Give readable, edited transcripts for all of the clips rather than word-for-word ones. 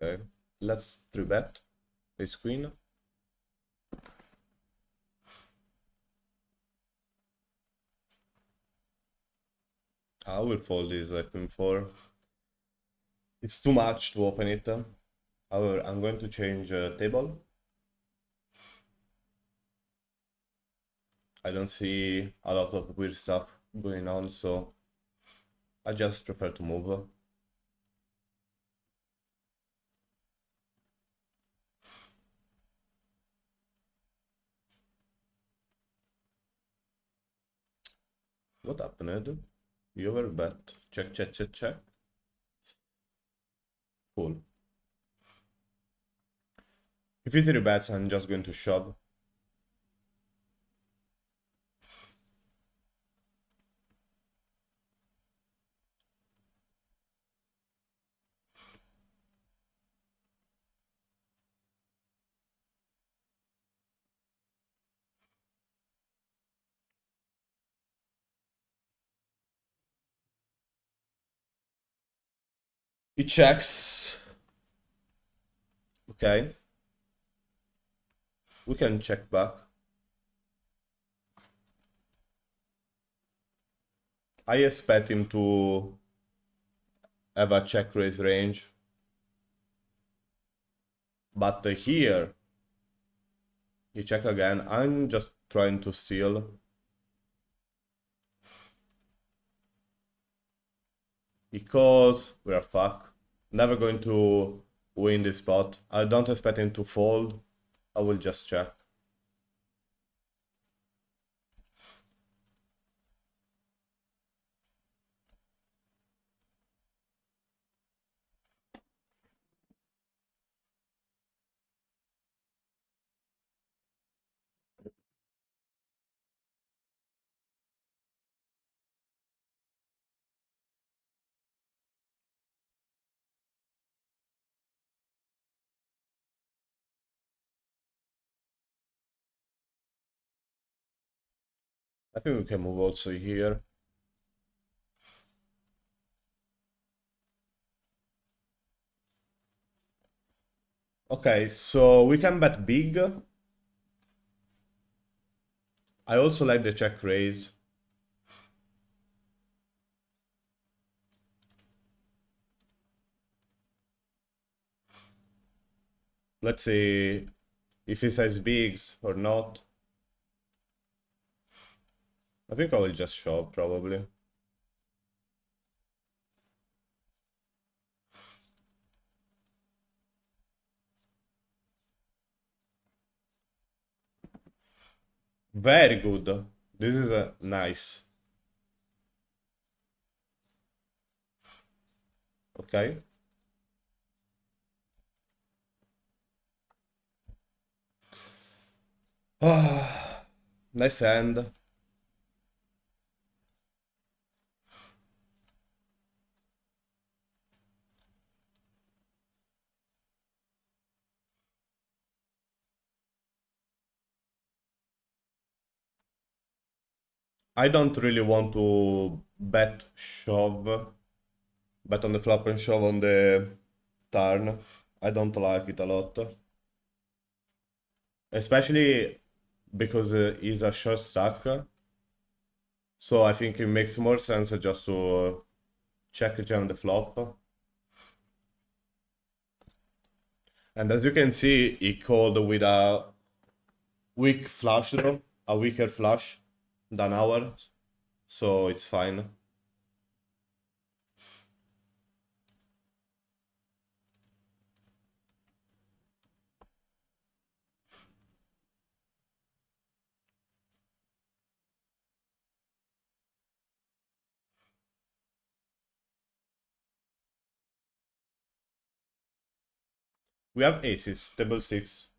Okay, let's 3-bet ace queen. I will fold this queen 4. It's too much to open it. However, I'm going to change table. I don't see a lot of weird stuff going on, so I just prefer to move. What happened? You overbet. Check, check, check, check. Cool. If he 3-bets, I'm just going to shove. He checks. Okay. We can check back. I expect him to have a check raise range. But here, he check again. I'm just trying to steal. He calls. We are fucked. Never going to win this spot. I don't expect him to fold. I will just check. I think we can move also here. Okay, so we can bet big. I also like the check raise. Let's see if he says bigs or not. I think I will just shove probably. Very good. This is a nice. Okay. Ah, nice hand. I don't really want to bet shove. Bet on the flop and shove on the turn. I don't like it a lot. Especially because he's a short stack. So I think it makes more sense just to check jam the flop. And as you can see, he called with a weak flush draw, a weaker flush than ours. So it's fine. We have aces, table 6.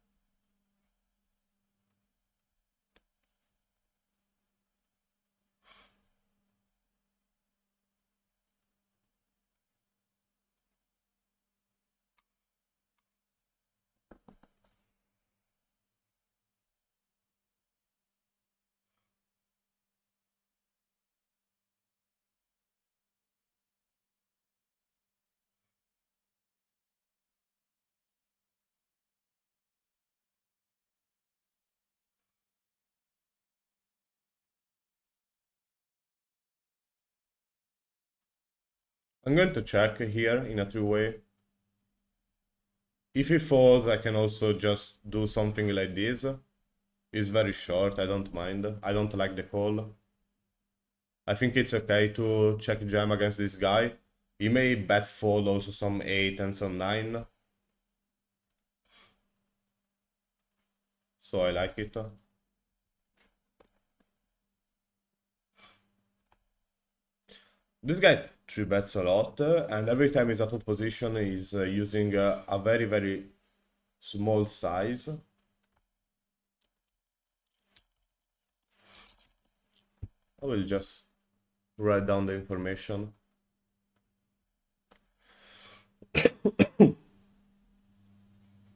I'm going to check here in a three-way. If he falls, I can also just do something like this. It's very short, I don't mind. I don't like the call. I think it's okay to check jam against this guy. He may bet fold also some 8 and some 9. So I like it. This guy 3-bets a lot, and every time he's out of position, he's using a very, very small size. I will just write down the information.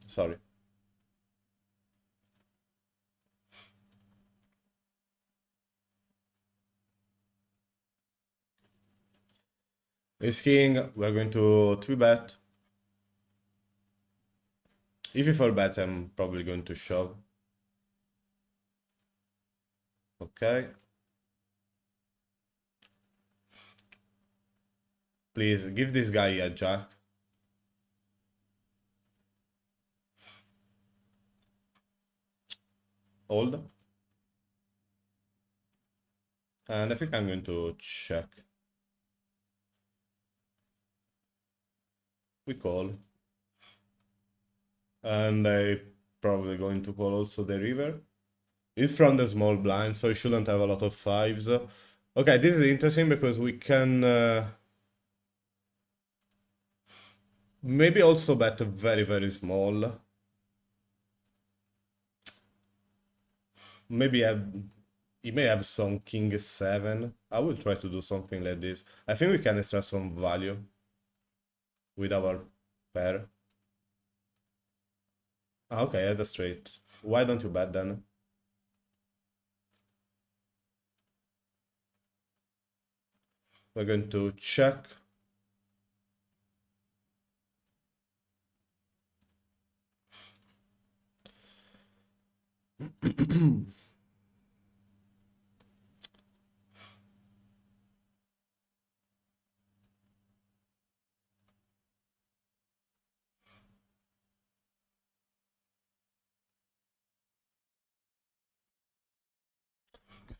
Sorry. Ace king, we're going to 3-bet. If he 4-bets, I'm probably going to shove. Okay. Please give this guy a jack. Hold. And I think I'm going to check. We call. And I probably going to call also the river. He's from the small blind, so he shouldn't have a lot of fives. Okay, this is interesting because we can maybe also bet very, very small. Maybe he may have some king 7. I will try to do something like this. I think we can extract some value with our pair. Ah, okay, I had a straight. Why don't you bet then? We're going to check.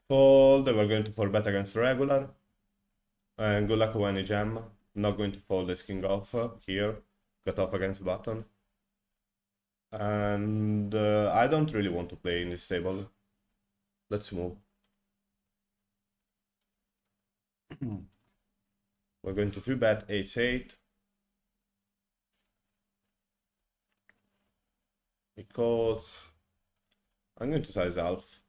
Fold. We're going to 4-bet against regular. And good luck when you jam. Not going to fold this king off here. Cut off against button. And I don't really want to play in this table. Let's move. We're going to 3-bet ace 8. He calls. I'm going to size half.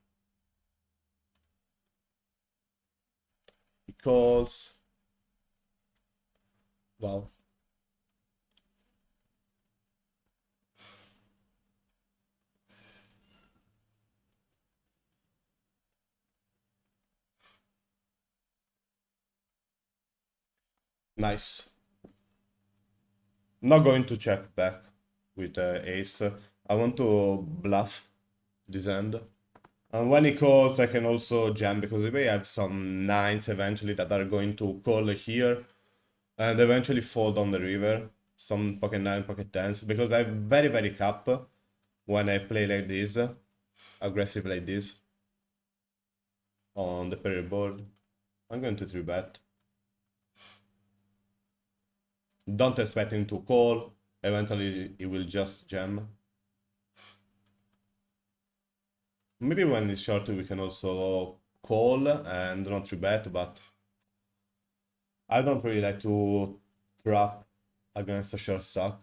He calls. Wow. Nice. Not going to check back with ace. I want to bluff this end. And when he calls, I can also jam because we may have some 9s eventually that are going to call here and eventually fold on the river. Some pocket 9, pocket 10s because I have very, very cap when I play like this, aggressive like this on the pair board. I'm going to 3-bet. Don't expect him to call. Eventually, he will just jam. Maybe when it's short, we can also call and not 3-bet, but I don't really like to trap against a short stack.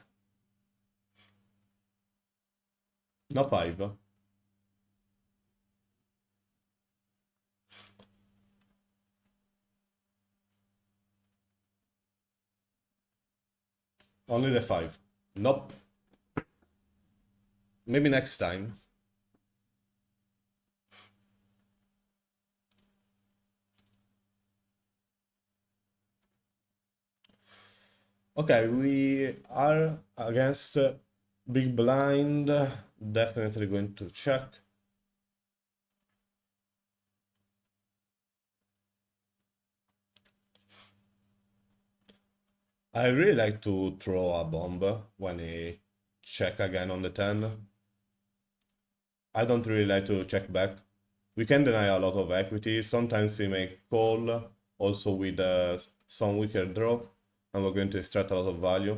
No 5. Only the 5. Nope. Maybe next time. Okay, we are against big blind. Definitely going to check. I really like to throw a bomb when he check again on the 10. I don't really like to check back. We can deny a lot of equity. Sometimes we make call, also with some weaker draw, and we're going to extract a lot of value.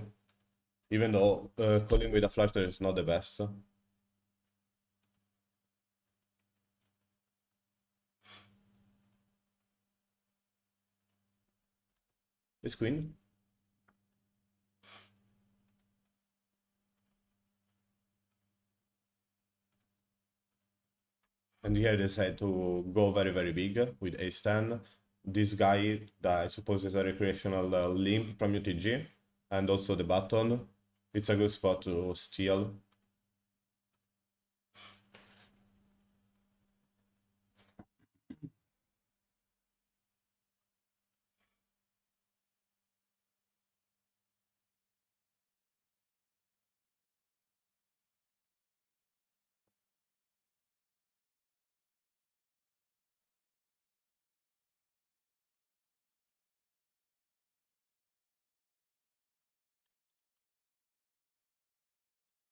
Even though calling with a flush there is not the best. It's queen. And here they decide to go very, very big with ace-10. This guy, that I suppose is a recreational limp from UTG, and also the button. It's a good spot to steal.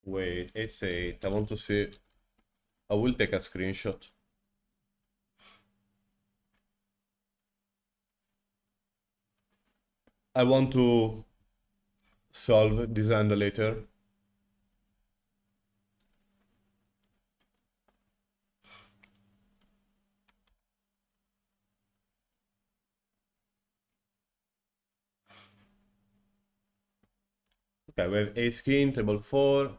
Wait, ace-8, I want to see. I will take a screenshot. I want to solve this hand later. Okay, we have ace king, table 4.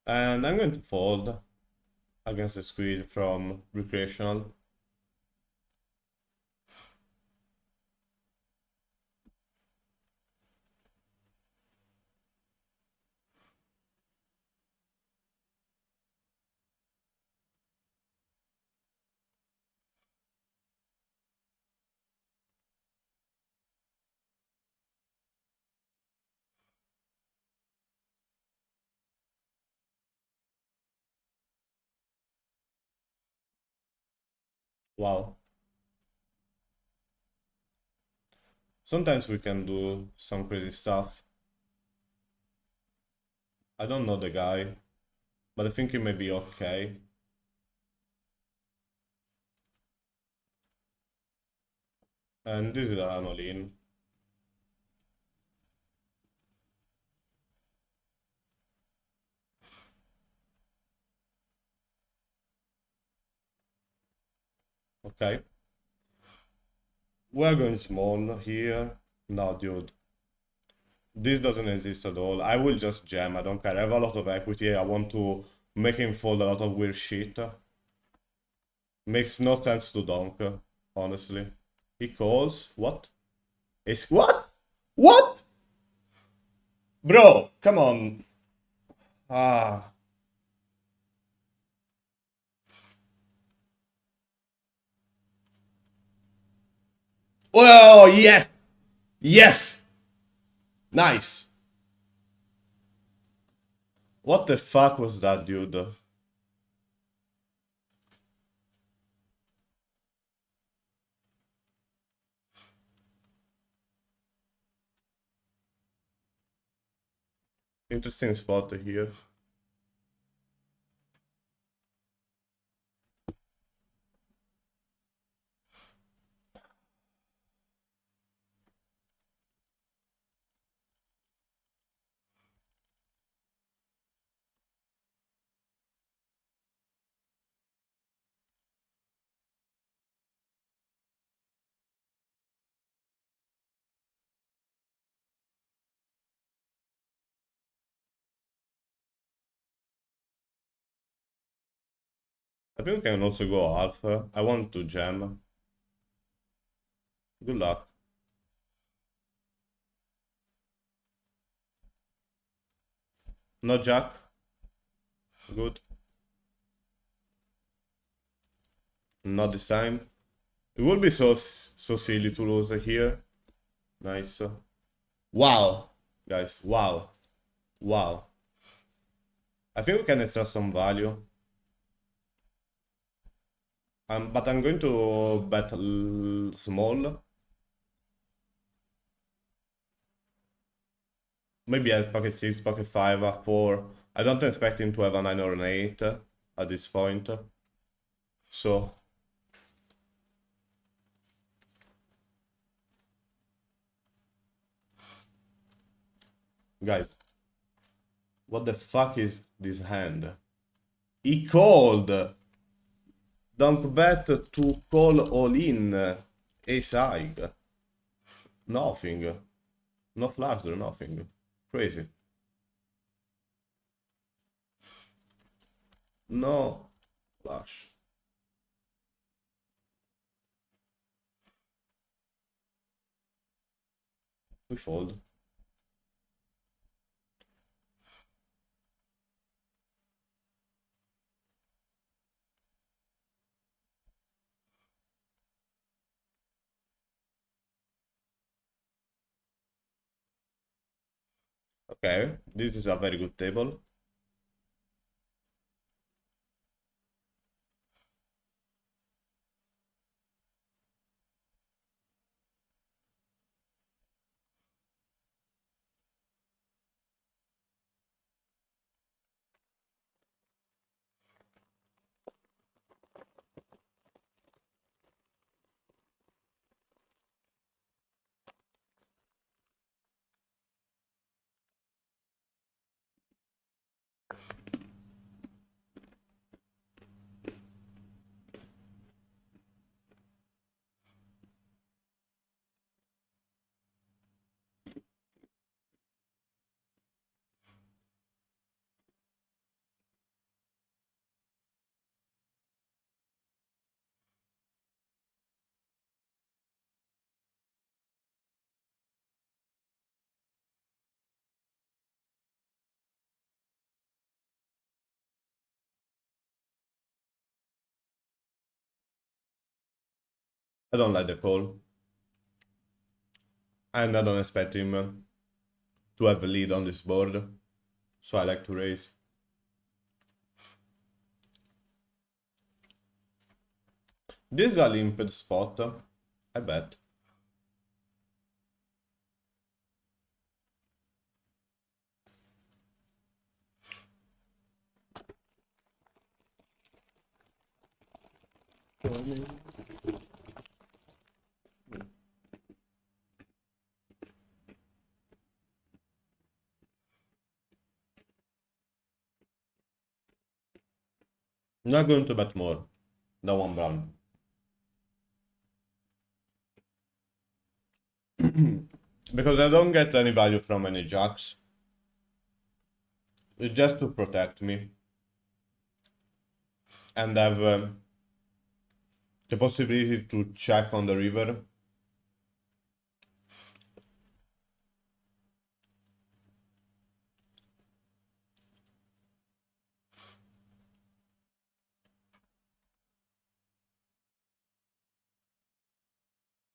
And I'm going to fold against the squeeze from recreational. Wow. Sometimes we can do some crazy stuff. I don't know the guy, but I think he may be okay. And this is an all-in. Okay. We're going small here. No, dude. This doesn't exist at all. I will just jam. I don't care. I have a lot of equity. I want to make him fold a lot of weird shit. Makes no sense to donk, honestly. He calls. What? Is what? What? Bro, come on. Ah. Oh, yes. Yes. Nice. What the fuck was that, dude? Interesting spot here. I think we can also go alpha. I want to jam. Good luck. No jack. Good. Not this time. It would be so silly to lose here. Nice. Wow. Guys, wow. Wow. I think we can extract some value. But I'm going to bet small. Maybe as pocket 6, pocket 5, 4. I don't expect him to have a 9 or an 8 at this point. So, guys, what the fuck is this hand? He called! Don't bet to call all in. Ace high. Nothing. No flash draw, nothing. Crazy. No flash. We fold. Okay, this is a very good table. I don't like the call. And I don't expect him to have a lead on this board. So I like to raise. This is a limpid spot, I bet. I'm not going to bet more than one brown. Because I don't get any value from any jacks. It's just to protect me. And have the possibility to check on the river.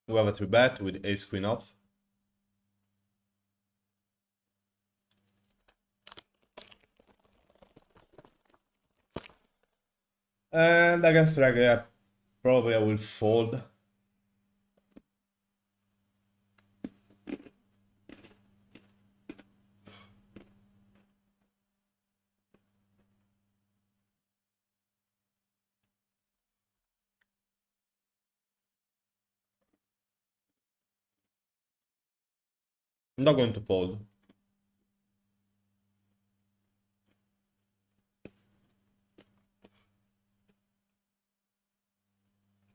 We have a 3-bet with ace queen off. And against drag, yeah, probably I will fold. I'm not going to fold.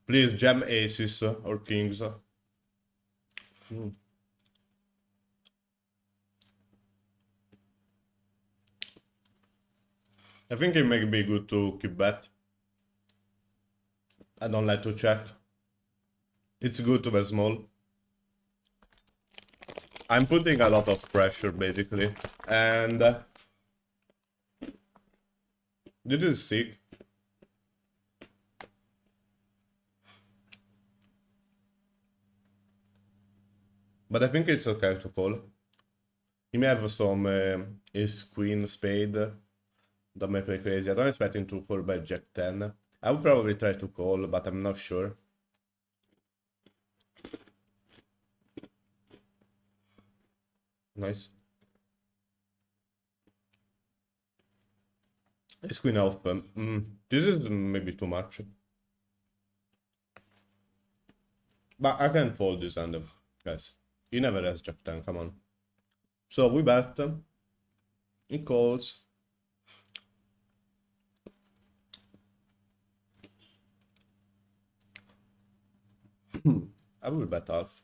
Please jam aces or kings. I think it may be good to keep bet. I don't like to check. It's good to bet small. I'm putting a lot of pressure basically. And this is sick. But I think it's okay to call. He may have some ace queen spade that may play crazy. I don't expect him to call by jack 10. I would probably try to call, but I'm not sure. Nice. Ace queen off. This is maybe too much. But I can fold this hand, guys. He never has jack 10, come on. So we bet. He calls. I will bet half.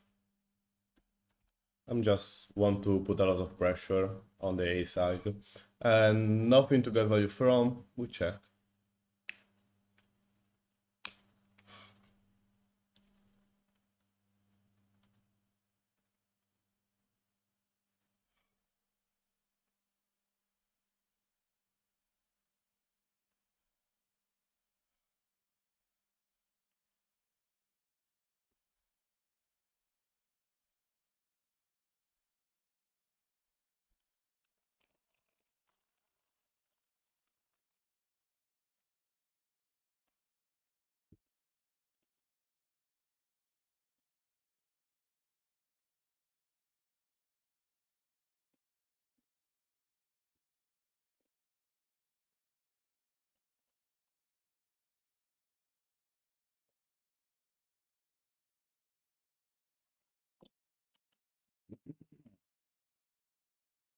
I'm just want to put a lot of pressure on the A side. And nothing to get value from. We check.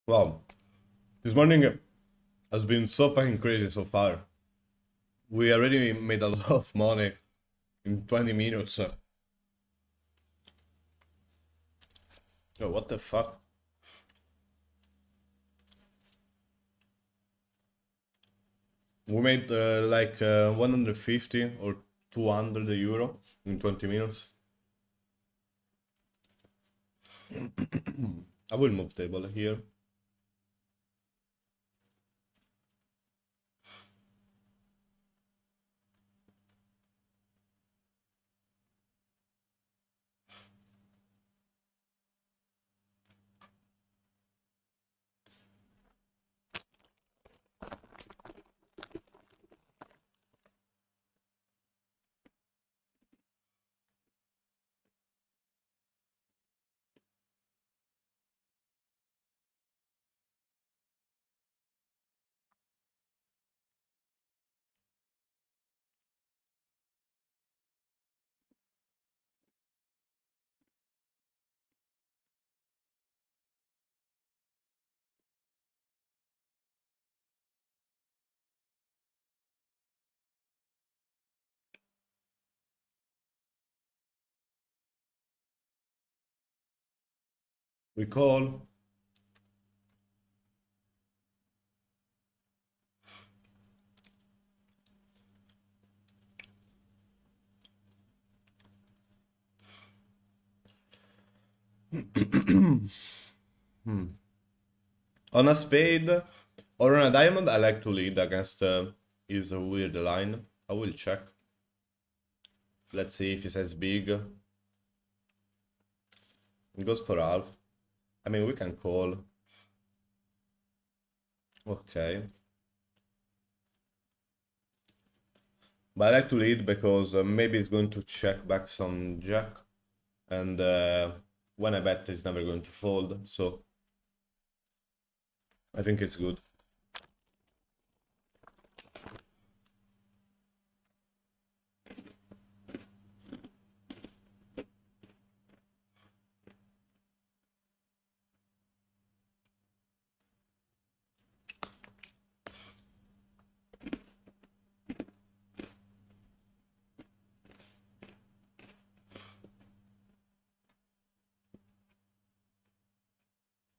Wow. This morning has been so fucking crazy so far. We already made a lot of money in 20 minutes. Oh, what the fuck? We made like 150 or 200 euro in 20 minutes. I will move table here. We call. On a spade or on a diamond, I like to lead against his weird line. I will check. Let's see if he says big. It goes for half. I mean, we can call. Okay. But I like to lead because maybe he's going to check back some jack. And when I bet, he's never going to fold. So I think it's good.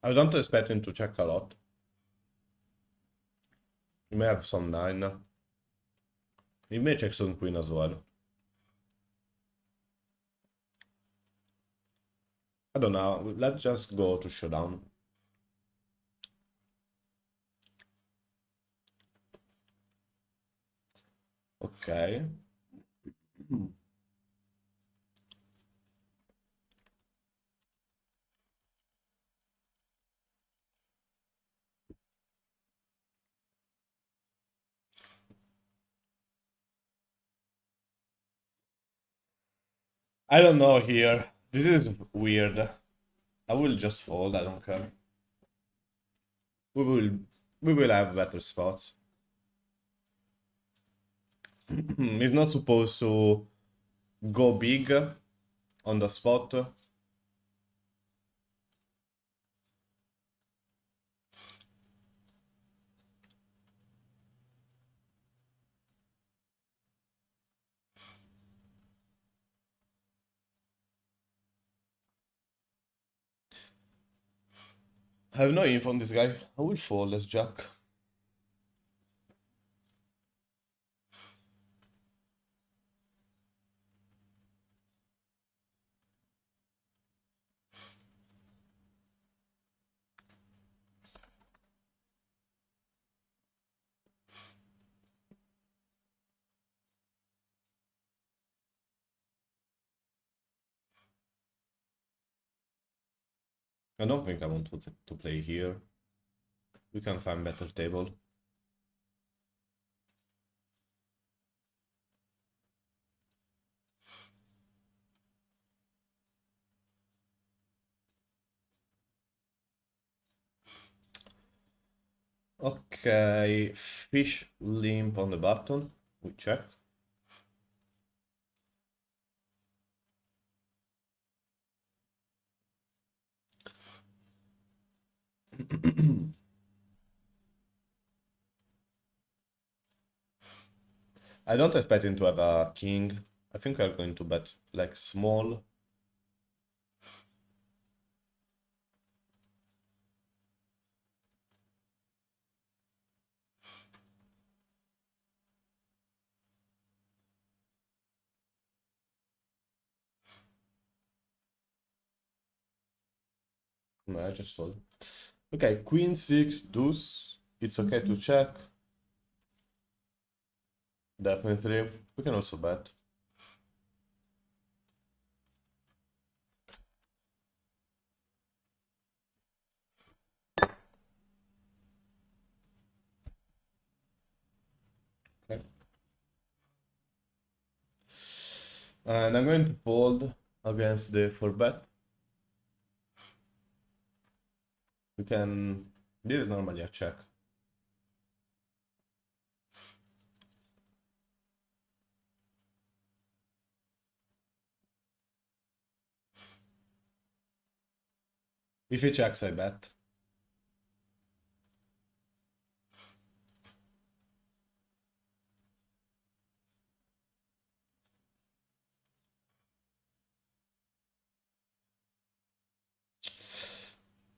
I don't expect him to check a lot. He may have some 9. He may check some queen as well. I don't know. Let's just go to showdown. Okay. I don't know here. This is weird. I will just fold, I don't care. We will we will have better spots. He's not supposed to go big on the spot. I have no info on this guy. I will fold as jack. I don't think I want to play here. We can find better table. Okay, fish limp on the button. We check. I don't expect him to have a king. I think we're going to bet like small. No, I just fold. Okay, queen 6 deuce. It's okay to check. Definitely. We can also bet. Okay. And I'm going to fold against the 4 bet. We can. This is normally a check. If he checks, I bet.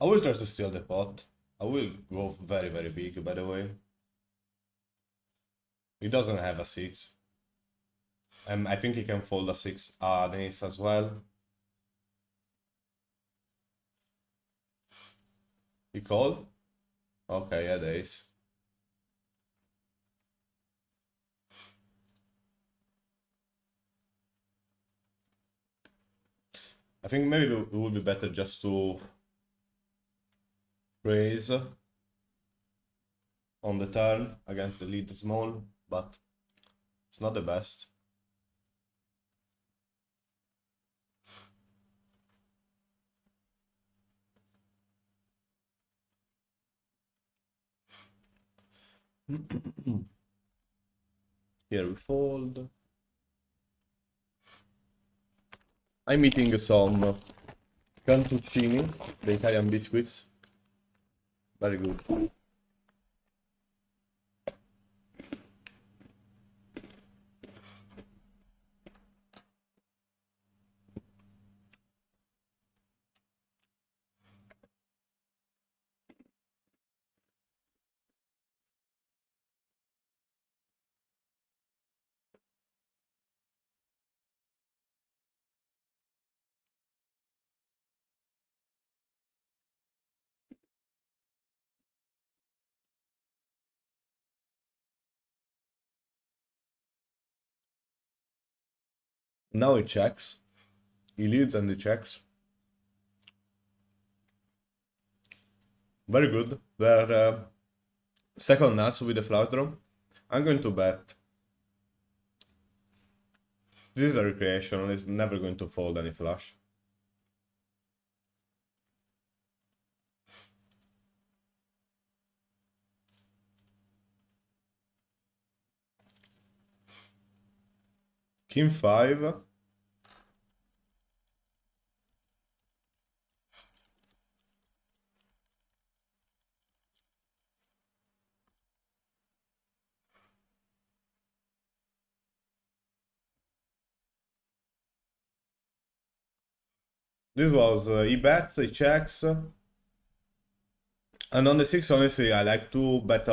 I will try to steal the pot. I will go very, very big, by the way. He doesn't have a 6. I think he can fold a 6, an ace as well. He called? Okay, yeah, the ace. I think maybe it would be better just to raise on the turn against the lead small, but it's not the best. Here we fold. I'm eating some cantuccini, the Italian biscuits. Very good. Now he checks. He leads and he checks. Very good. We're second nuts with the flush draw. I'm going to bet This is a recreational, it's never going to fold any flush. King 5. This was, he bets, he checks. And on the 6, honestly, I like to bet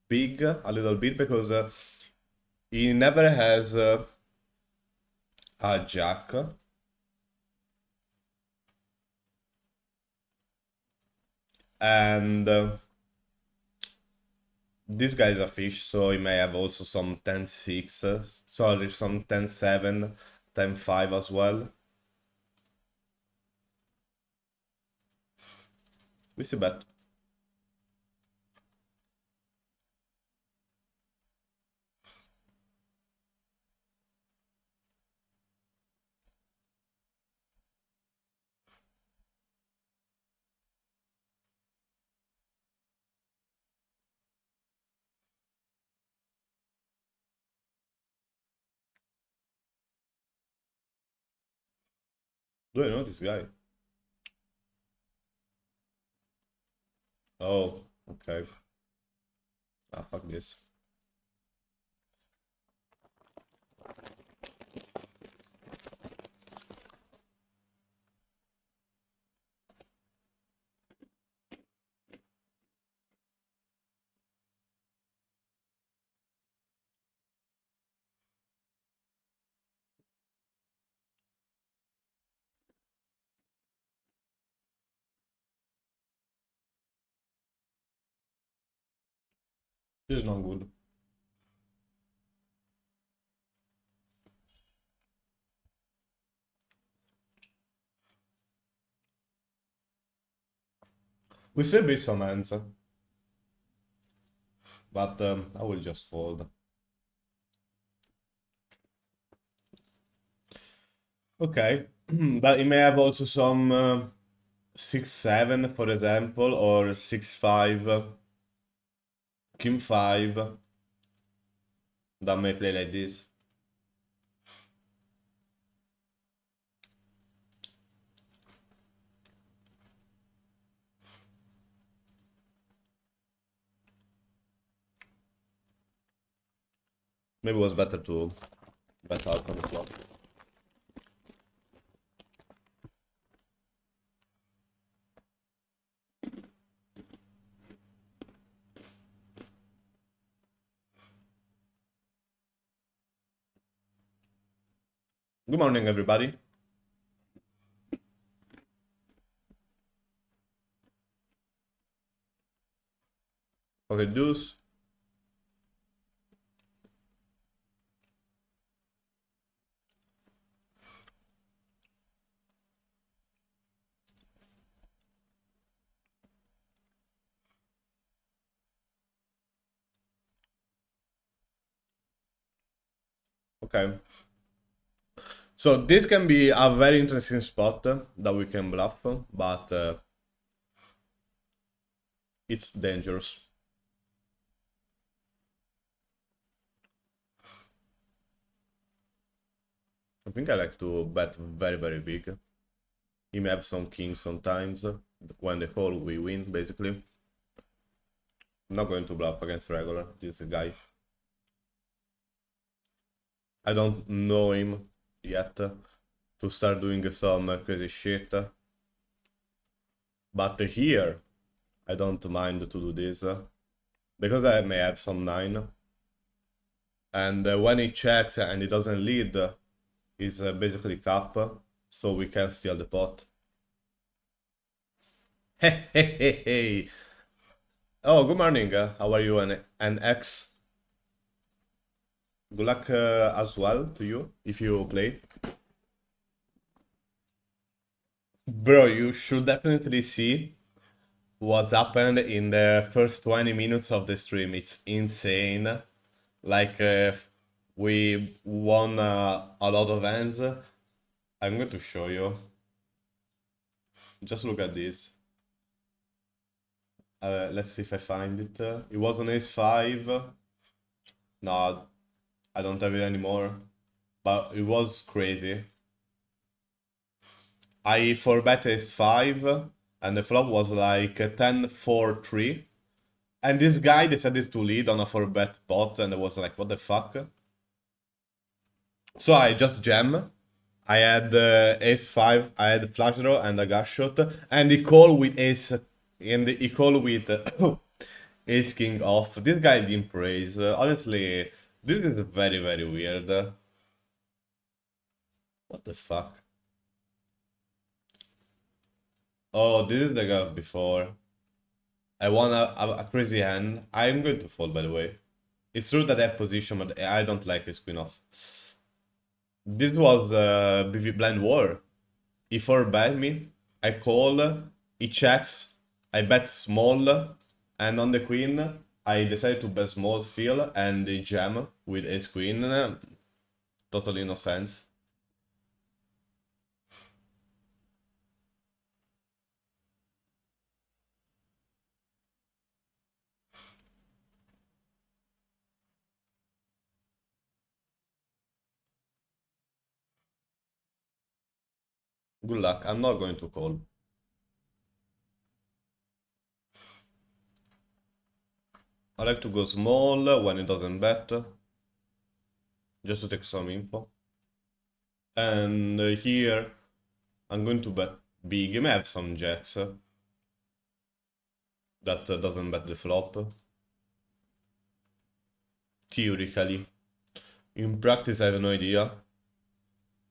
big a little bit because he never has a jack. And this guy is a fish, so he may have also some 10-6, sorry, some 10-7, 10-5 as well. We see bet. Do I know this guy? Oh, okay. Ah, fuck this. This is not good. We still beat some hands, but I will just fold. Okay, but it may have also some 6-7, for example, or 6-5, King 5 that may play like this. Maybe it was better to bet out on the flop. Good morning, everybody. Okay, deuce. Okay. So this can be a very interesting spot that we can bluff, but it's dangerous. I think I like to bet very, very big. He may have some kings sometimes. When they call, we win, basically. I'm not going to bluff against regular, this guy. I don't know him yet to start doing some crazy shit. But here, I don't mind to do this. Because I may have some 9. And when he checks and he doesn't lead, he's basically cap, so we can steal the pot. Hey, hey, hey, hey. Oh, good morning. How are you, an X? Good luck as well to you, if you play. Bro, you should definitely see what happened in the first 20 minutes of the stream. It's insane. Like, We won a lot of hands. I'm going to show you. Just look at this. Let's see if I find it. It was on ace 5. No, I don't have it anymore. But it was crazy. I 4-bet ace 5, and the flop was like 10-4-3. And this guy decided to lead on a 4-bet pot, and I was like, what the fuck? So I just jam. I had ace 5, I had flush draw and a gush shot, and he called with ace, and he called with ace king off. This guy didn't praise. Honestly, this is very, very weird. What the fuck? Oh, this is the guy before. I want a crazy hand. I'm going to fold, by the way. It's true that I have position, but I don't like his queen off. This was BV blind war. He 4-bet me. I call. He checks. I bet small. And on the queen, I decided to bet small still. And they jam with ace queen. Totally no sense. Good luck. I'm not going to call. I like to go small when it doesn't bet. Just to take some info. And here, I'm going to bet big. You may have some jacks that doesn't bet the flop. Theoretically. In practice, I have no idea.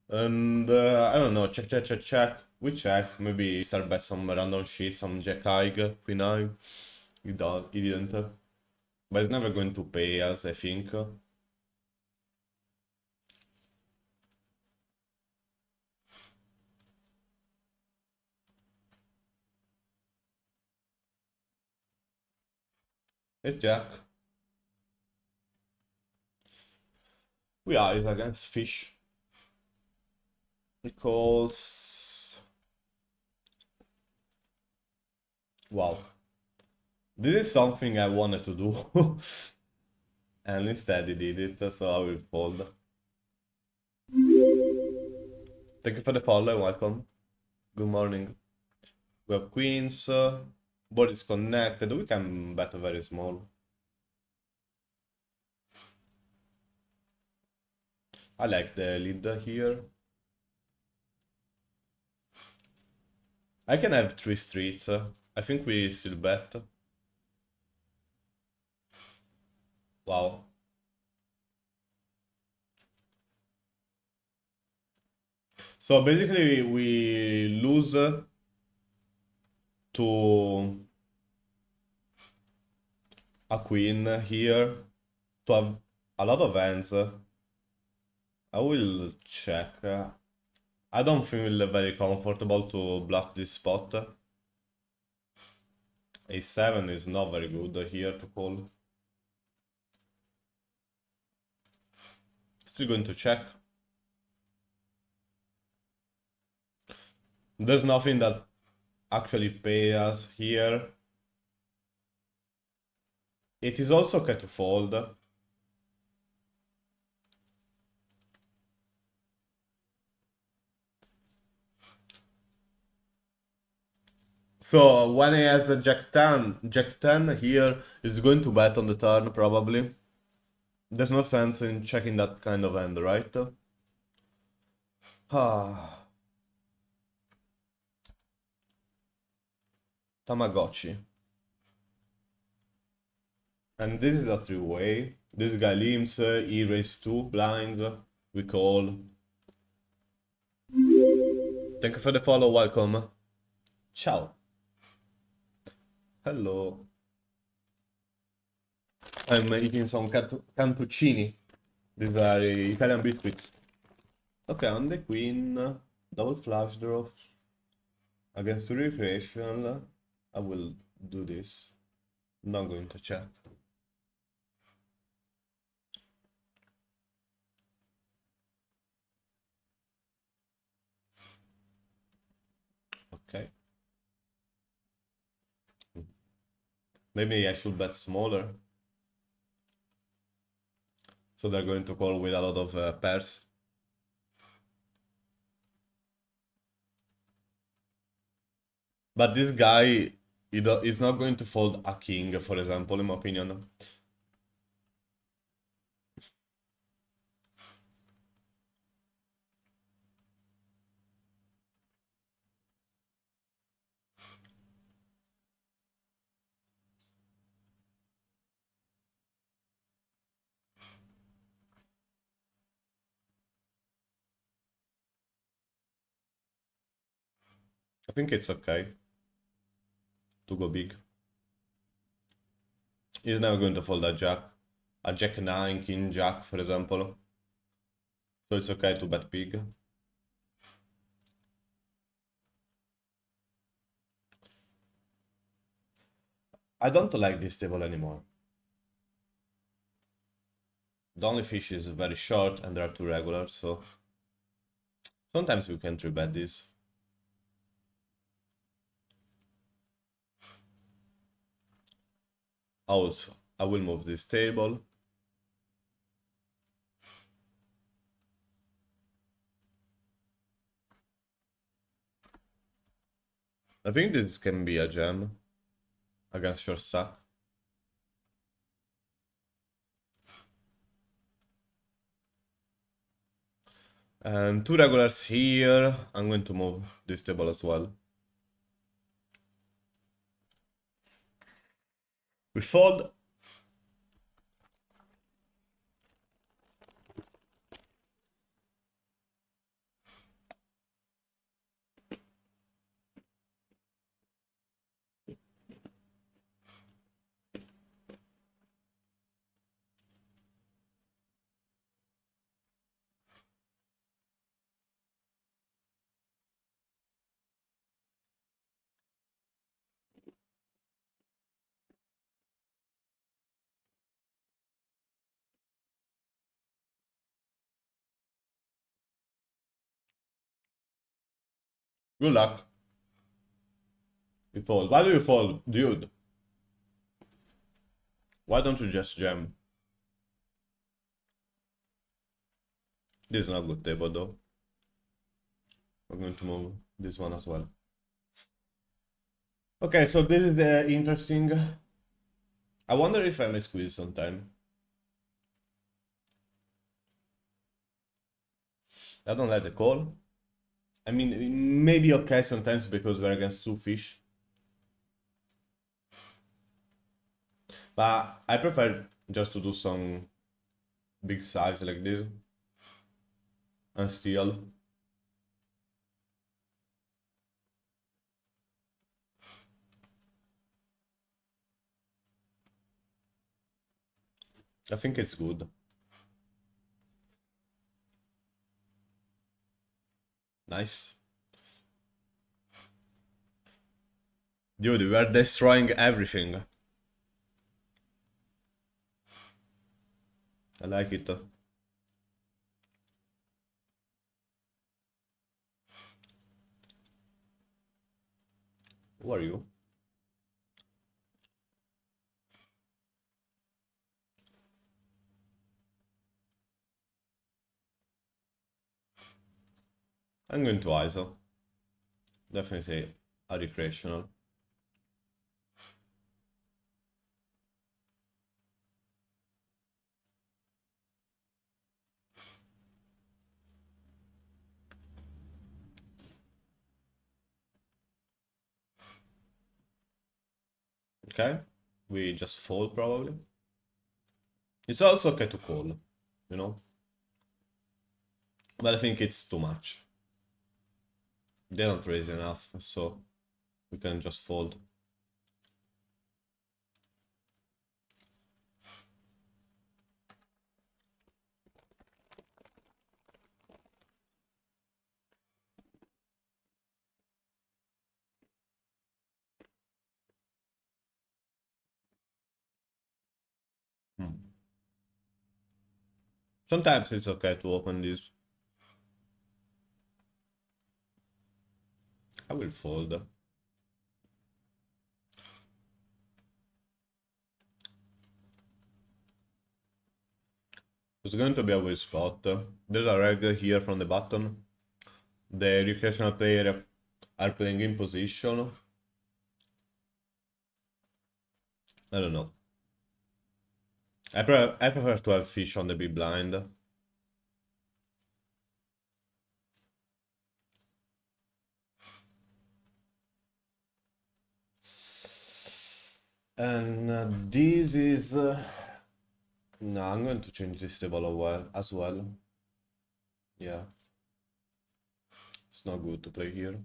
And I don't know, check, check, check, check. We check. Maybe start bet some random shit, some jack high, queen high. He didn't. But it's never going to pay us, I think. It's jack. We are is against fish. He calls. Wow. This is something I wanted to do. And instead he did it, so I will fold. Thank you for the follow, welcome. Good morning. We have queens. Board is connected. We can bet very small. I like the lead here. I can have 3 streets. I think we still bet. Wow. So basically we lose to a queen here to have a lot of hands. I will check. I don't feel very comfortable to bluff this spot. A7 is not very good here to call. Still going to check. There's nothing that actually pay us here. It is also okay to fold. So when he has a Jack 10 here is going to bet on the turn probably. There's no sense in checking that kind of hand, right? Ah. Tamagotchi. And this is a three-way. This guy limps, he raised 2 blinds, we call. Thank you for the follow, welcome. Ciao. Hello. I'm eating some cantuccini. These are Italian biscuits. Okay, on the queen, double flush draw. Against recreational, I will do this. I'm not going to check. Maybe I should bet smaller. So they're going to call with a lot of pairs. But this guy, he's not going to fold a king, for example, in my opinion. I think it's okay to go big. He's never going to fold a jack 9, king jack, for example. So it's okay to bet big. I don't like this table anymore. The only fish is very short and there are two regulars, so sometimes we can 3-bet this. Also, I will move this table. I think this can be a jam against short stack. And two regulars here. I'm going to move this table as well. We fold. Good luck. You fold. Why do you fold, dude? Why don't you just jam? This is not a good table though. I'm going to move this one as well. Okay, so this is interesting. I wonder if I may squeeze sometime. I don't like the call. I mean, it may be okay sometimes because we're against two fish. But I prefer just to do some big size like this and steal. I think it's good. Nice. Dude, we are destroying everything. I like it. Who are you? I'm going to ISO. Definitely a recreational. Okay. We just fold probably. It's also okay to call, you know? But I think it's too much. They don't raise enough, so we can just fold. Sometimes it's okay to open this. I will fold. It's going to be a weird spot. There's a reg here from the button. The recreational player are playing in position. I don't know. I prefer to have fish on the big blind. And this is... no, I'm going to change this table as well. Yeah. It's not good to play here.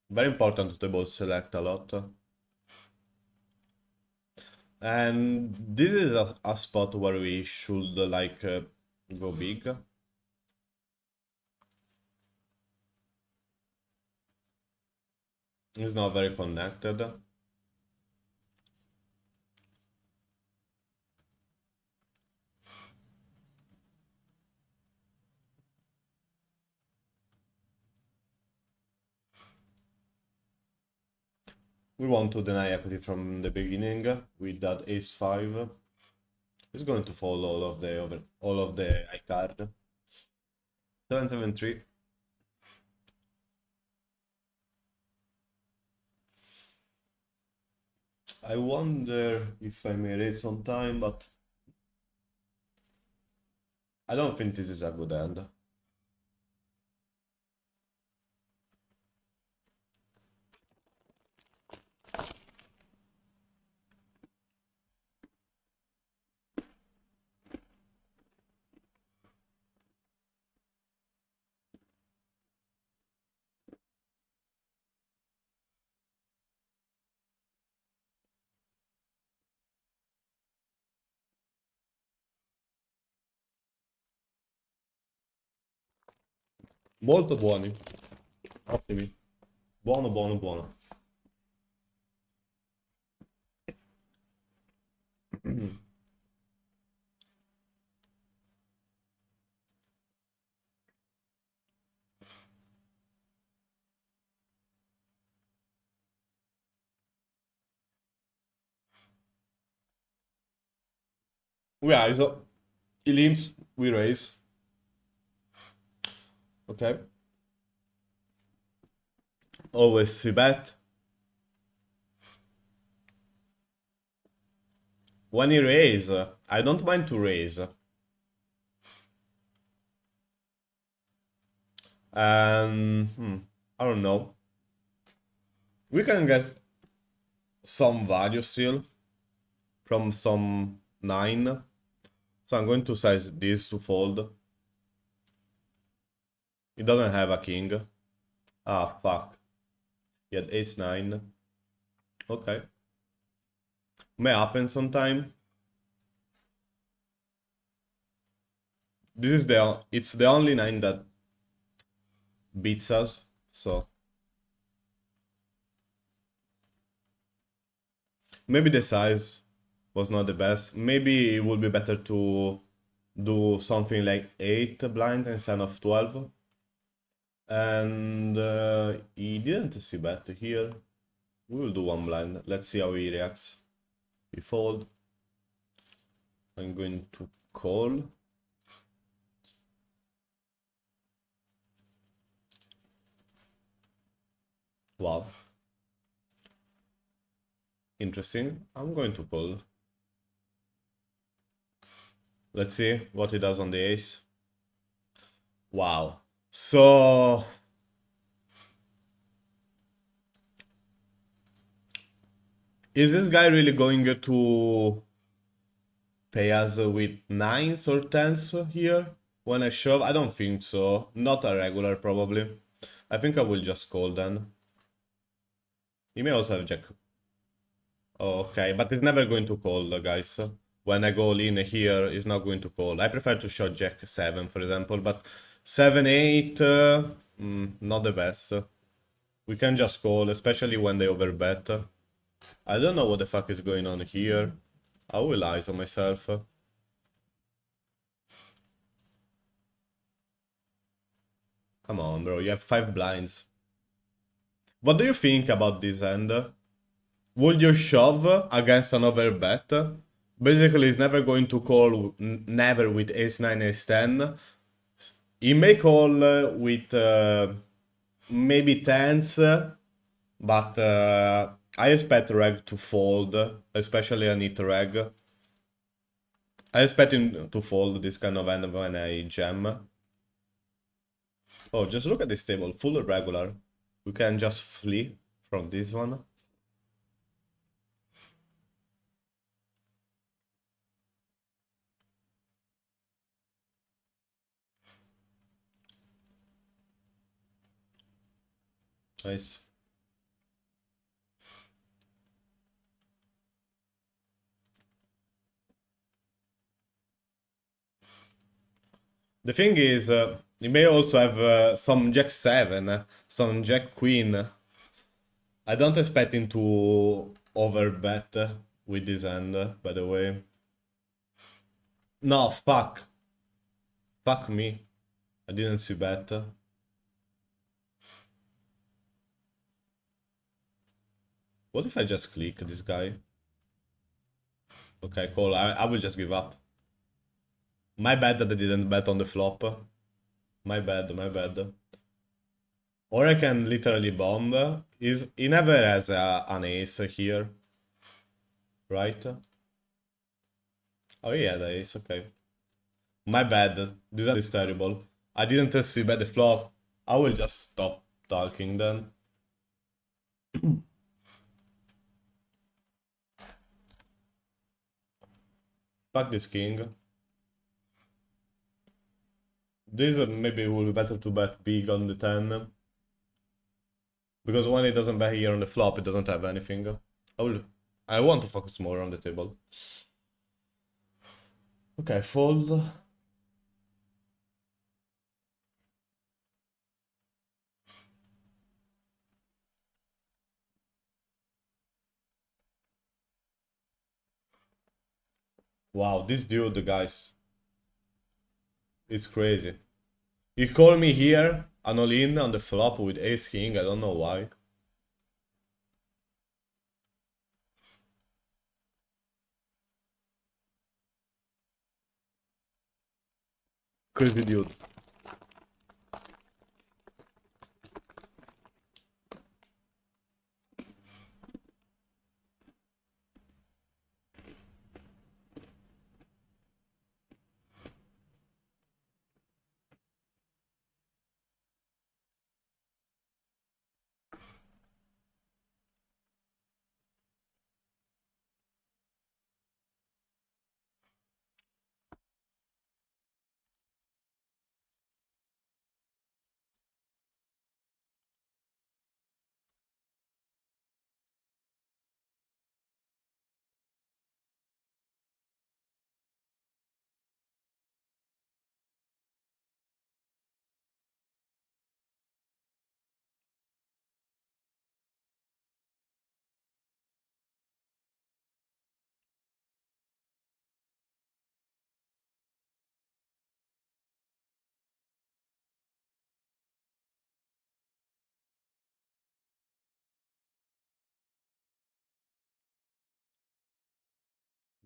Very important to table select a lot. And this is a spot where we should like go big. It's not very connected. We want to deny equity from the beginning with that ace-5. It's going to fold all of the high card. 7-7-3. I wonder if I may raise some time, but I don't think this is a good hand. Molto buoni. Ottimi. Buono, buono, buono. We ISO. He limps, we raise. Okay. Always see bet. When he raise, I don't mind to raise. I don't know. We can get some value still from some 9. So I'm going to size this to fold. He doesn't have a king. Ah, fuck. He had ace-9. Okay. May happen sometime. This is it's the only 9 that beats us, so maybe the size was not the best. Maybe it would be better to do something like 8 blinds instead of 12. And he didn't see bet here. We will do 1 blind. Let's see how he reacts. We fold. I'm going to call. Wow. Interesting. I'm going to call. Let's see what he does on the ace. Wow. So... is this guy really going to pay us with 9s or 10s here when I shove? I don't think so. Not a regular, probably. I think I will just call then. He may also have jack. Oh, okay, but he's never going to call, guys. When I go in here, he's not going to call. I prefer to shove jack 7, for example, but 7-8, not the best. We can just call, especially when they overbet. I don't know what the fuck is going on here. I will ISO myself. Come on, bro, you have 5 blinds. What do you think about this hand? Would you shove against an overbet? Basically, he's never going to call, never with ace 9, ace 10. He may call with maybe tens, but I expect reg to fold, especially an hit reg. I expect him to fold this kind of hand when I jam. Oh, just look at this table, full regular. We can just flee from this one. Nice. The thing is, you may also have some Jack 7, some Jack Queen. I don't expect him to overbet with this hand, by the way. No, fuck. Fuck me. I didn't see bet. What if I just click this guy? Okay, cool. I will just give up. My bad that I didn't bet on the flop. My bad, my bad. Or I can literally bomb. He never has an ace here. Right? Oh, he had an ace, okay. My bad. This hand is terrible. I didn't see bet the flop. I will just stop talking then. Fuck this king. This maybe will be better to bet big on the 10. Because when it doesn't bet here on the flop, it doesn't have anything. I want to focus more on the table. Okay, fold. Wow, this dude, guys. It's crazy. He called me here, an all-in on the flop with ace-king, I don't know why. Crazy dude.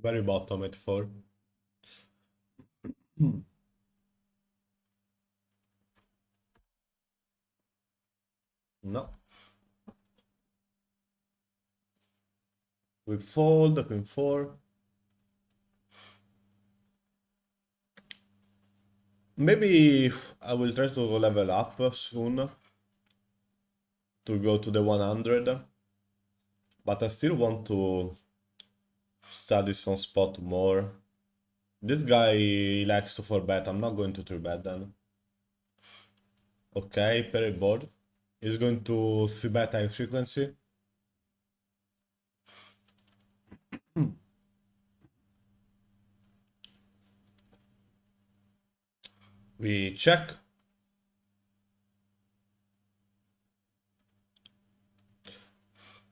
Very bottom at 4. No. We fold, queen 4. Maybe I will try to level up soon to go to the 100. But I still want to study some spot more. This guy likes to 4-bet. I'm not going to 3-bet then. Okay, paired board. He's going to c-bet high frequency. We check.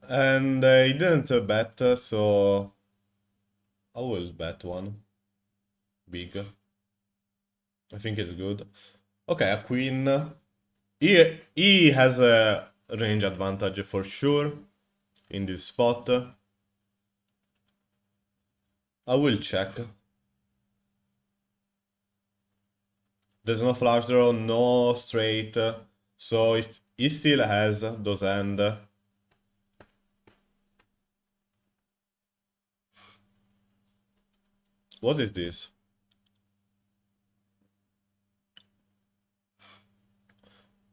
And he didn't bet, so I will bet one. Big. I think it's good. Okay, a queen. He has a range advantage for sure in this spot. I will check. There's no flush draw, no straight, so it still has those hand. What is this?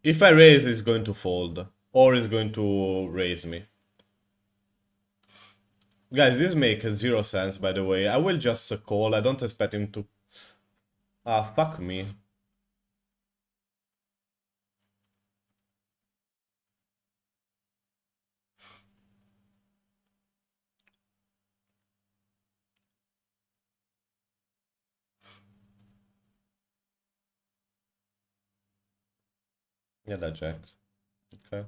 If I raise, it's going to fold, or it's going to raise me. Guys, this makes zero sense, by the way. I will just call. I don't expect him to... Ah, fuck me. Yeah, that jack. Okay.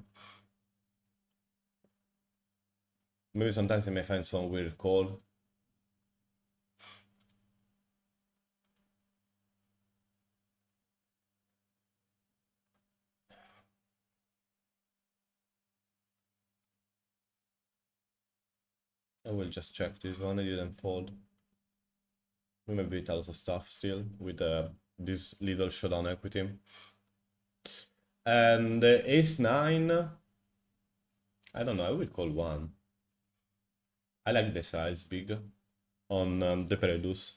Maybe sometimes he may find some weird call. I will just check this one. I didn't fold. Maybe it tells us stuff still with this little showdown equity. And ace 9. I don't know. I will call one. I like the size big on the Peredus.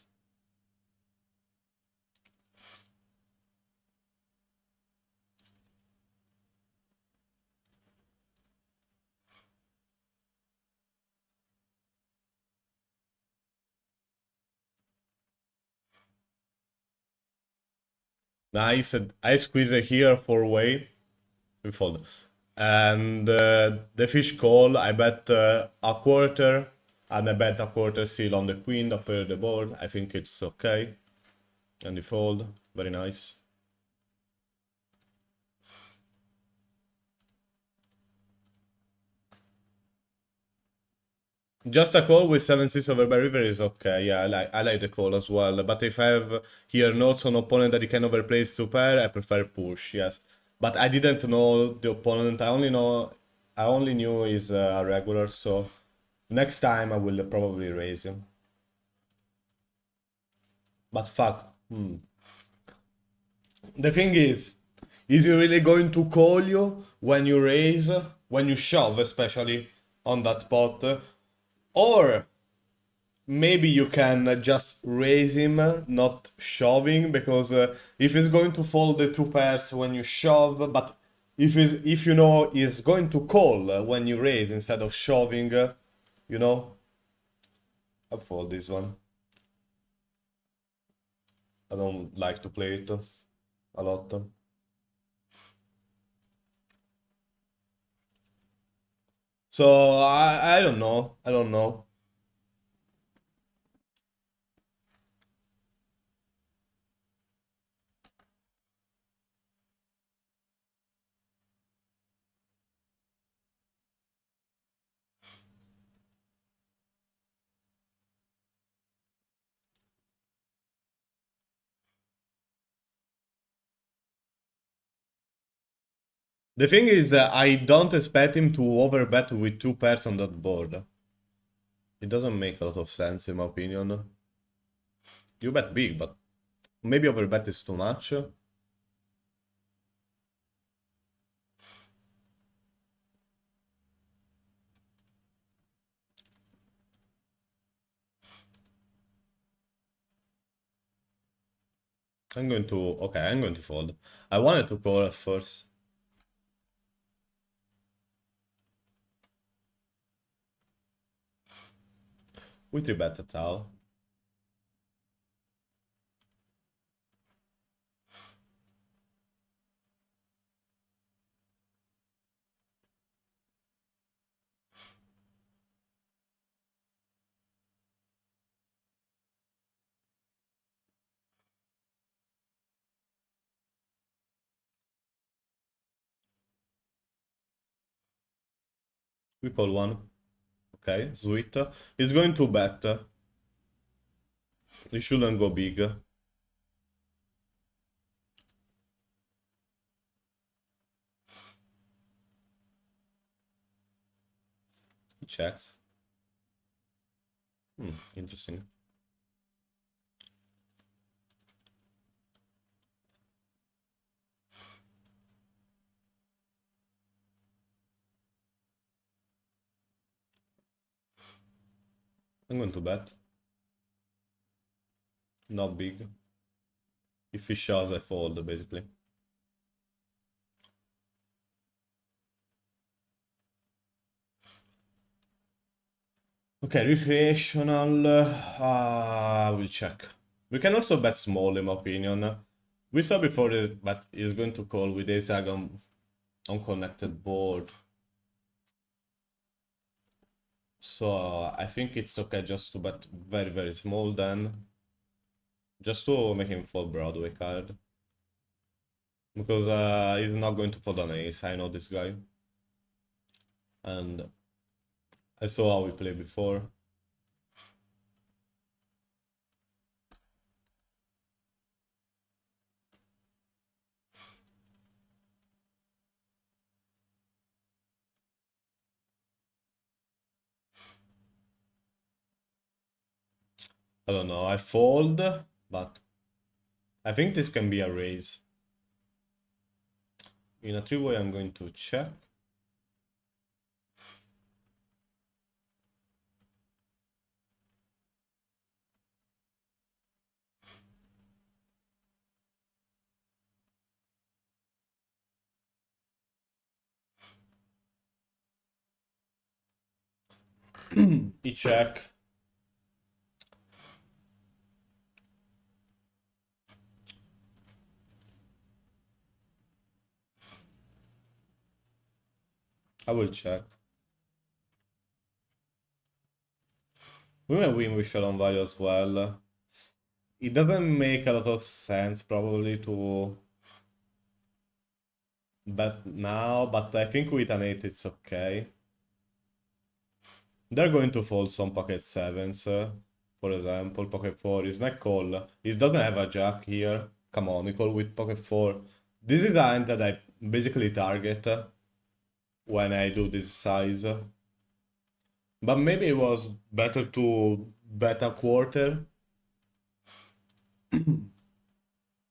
Nice. I squeeze it here 4-way. We fold. And the fish call, I bet a quarter. And I bet a quarter seal on the queen up the board. I think it's okay. And the fold. Very nice. Just a call with 7-6 over by river is okay. Yeah, I like the call as well. But if I have here notes on opponent that he can overplay 2 pair, I prefer push, yes. But I didn't know the opponent. I only knew he's a regular, so next time I will probably raise him. But fuck. The thing is he really going to call you when you raise, when you shove, especially on that pot? Or maybe you can just raise him, not shoving, because if he's going to fold the 2 pairs when you shove, but if you know he's going to call when you raise instead of shoving, you know, I fold this one. I don't like to play it a lot. So I don't know. I don't know. The thing is, I don't expect him to overbet with 2 pairs on that board. It doesn't make a lot of sense, in my opinion. You bet big, but maybe overbet is too much. I'm going to... Okay, I'm going to fold. I wanted to call at first. We 3-bet a towel. We call one. Okay, sweet. He's going to bet. He shouldn't go big. He checks. Interesting. I'm going to bet. Not big. If he shoves, I fold, basically. Okay, recreational. We'll check. We can also bet small, in my opinion. We saw before that he's going to call with ace hag on unconnected board. So I think it's okay just to bet very, very small then. Just to make him fold Broadway card. Because he's not going to fold an ace, I know this guy. And I saw how he played before. I don't know, I fold, but I think this can be a raise. In a three-way, I'm going to check. He check. I will check. We may win with showdown value as well. It doesn't make a lot of sense probably to bet now, but I think with an 8 it's okay. They're going to fold some pocket 7s, for example, pocket 4 is not call. He doesn't have a jack here. Come on, he call with pocket 4. This is a hand that I basically target when I do this size. But maybe it was better to bet a quarter.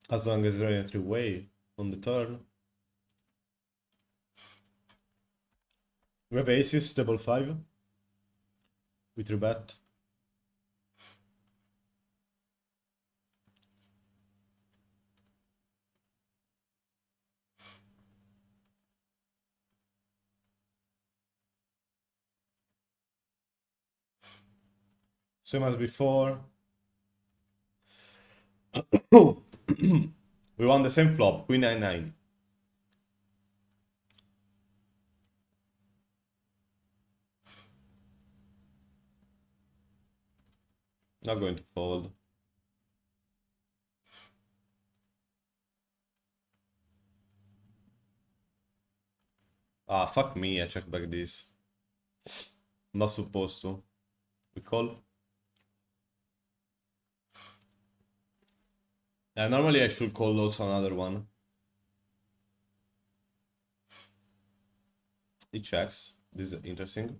As long as we're in a three-way on the turn. We have aces, double 5. We three bet. Same as before. We won the same flop, queen 9-9. Not going to fold. Ah, fuck me, I check back this. Not supposed to. We call. Normally I should call also another one. He checks. This is interesting.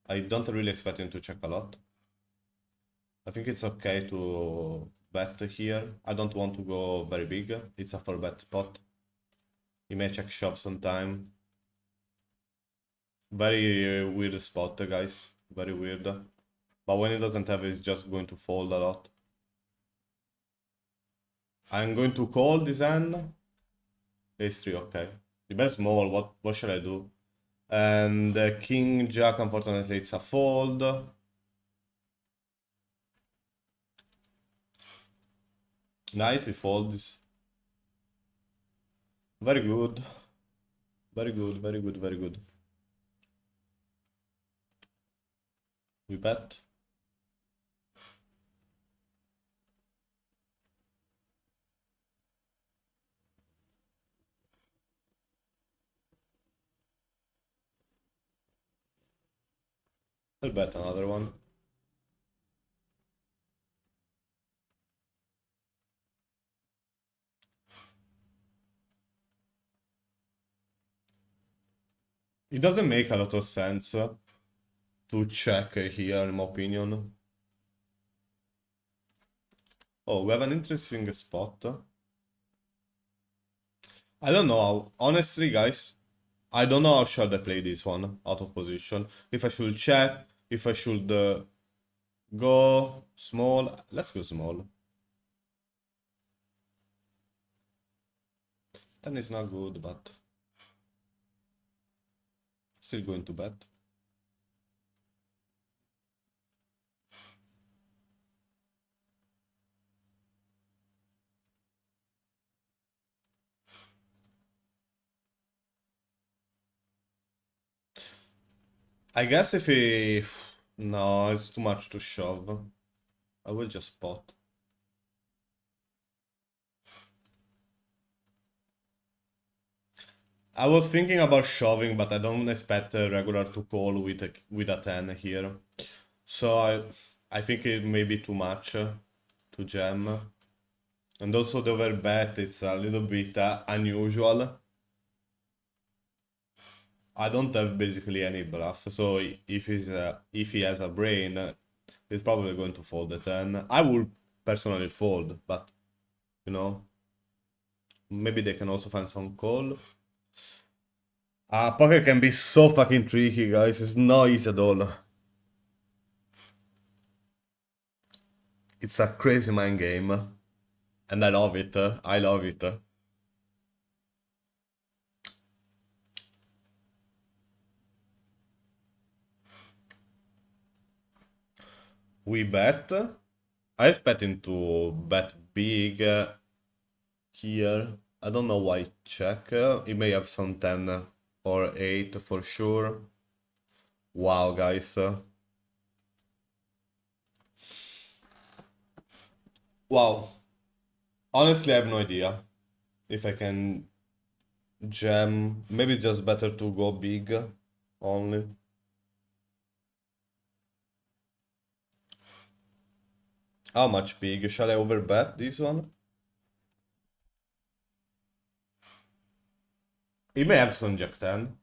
I don't really expect him to check a lot. I think it's okay to bet here. I don't want to go very big. It's a 4-bet spot. He may check shove sometime. Very weird spot, guys. Very weird. But when he doesn't have it, he's just going to fold a lot. I'm going to call this hand. Ace 3, okay. The best small, what should I do? And King Jack, unfortunately, it's a fold. Nice, he folds. Very good. Very good, very good, very good. We bet. I'll bet another one. It doesn't make a lot of sense to check here, in my opinion. Oh, we have an interesting spot. I don't know. Honestly, guys, I don't know how should I play this one out of position. If I should check, if I should Go small. Let's go small. 10 is not good, but still going to bet. I guess if he... No, it's too much to shove. I will just pot. I was thinking about shoving, but I don't expect a regular to call with a 10 here. So I think it may be too much to jam. And also the overbet is a little bit unusual. I don't have basically any bluff, so if he has a brain, he's probably going to fold the 10. I would personally fold, but you know, maybe they can also find some call. Poker can be so fucking tricky, guys. It's not easy at all. It's a crazy mind game, and I love it. I love it. We bet. I expect him to bet big here. I don't know why check. He may have some 10 or 8 for sure. Wow, guys. Wow. Honestly, I have no idea if I can jam. Maybe it's just better to go big only. How much big? Shall I overbet this one? He may have some jack 10.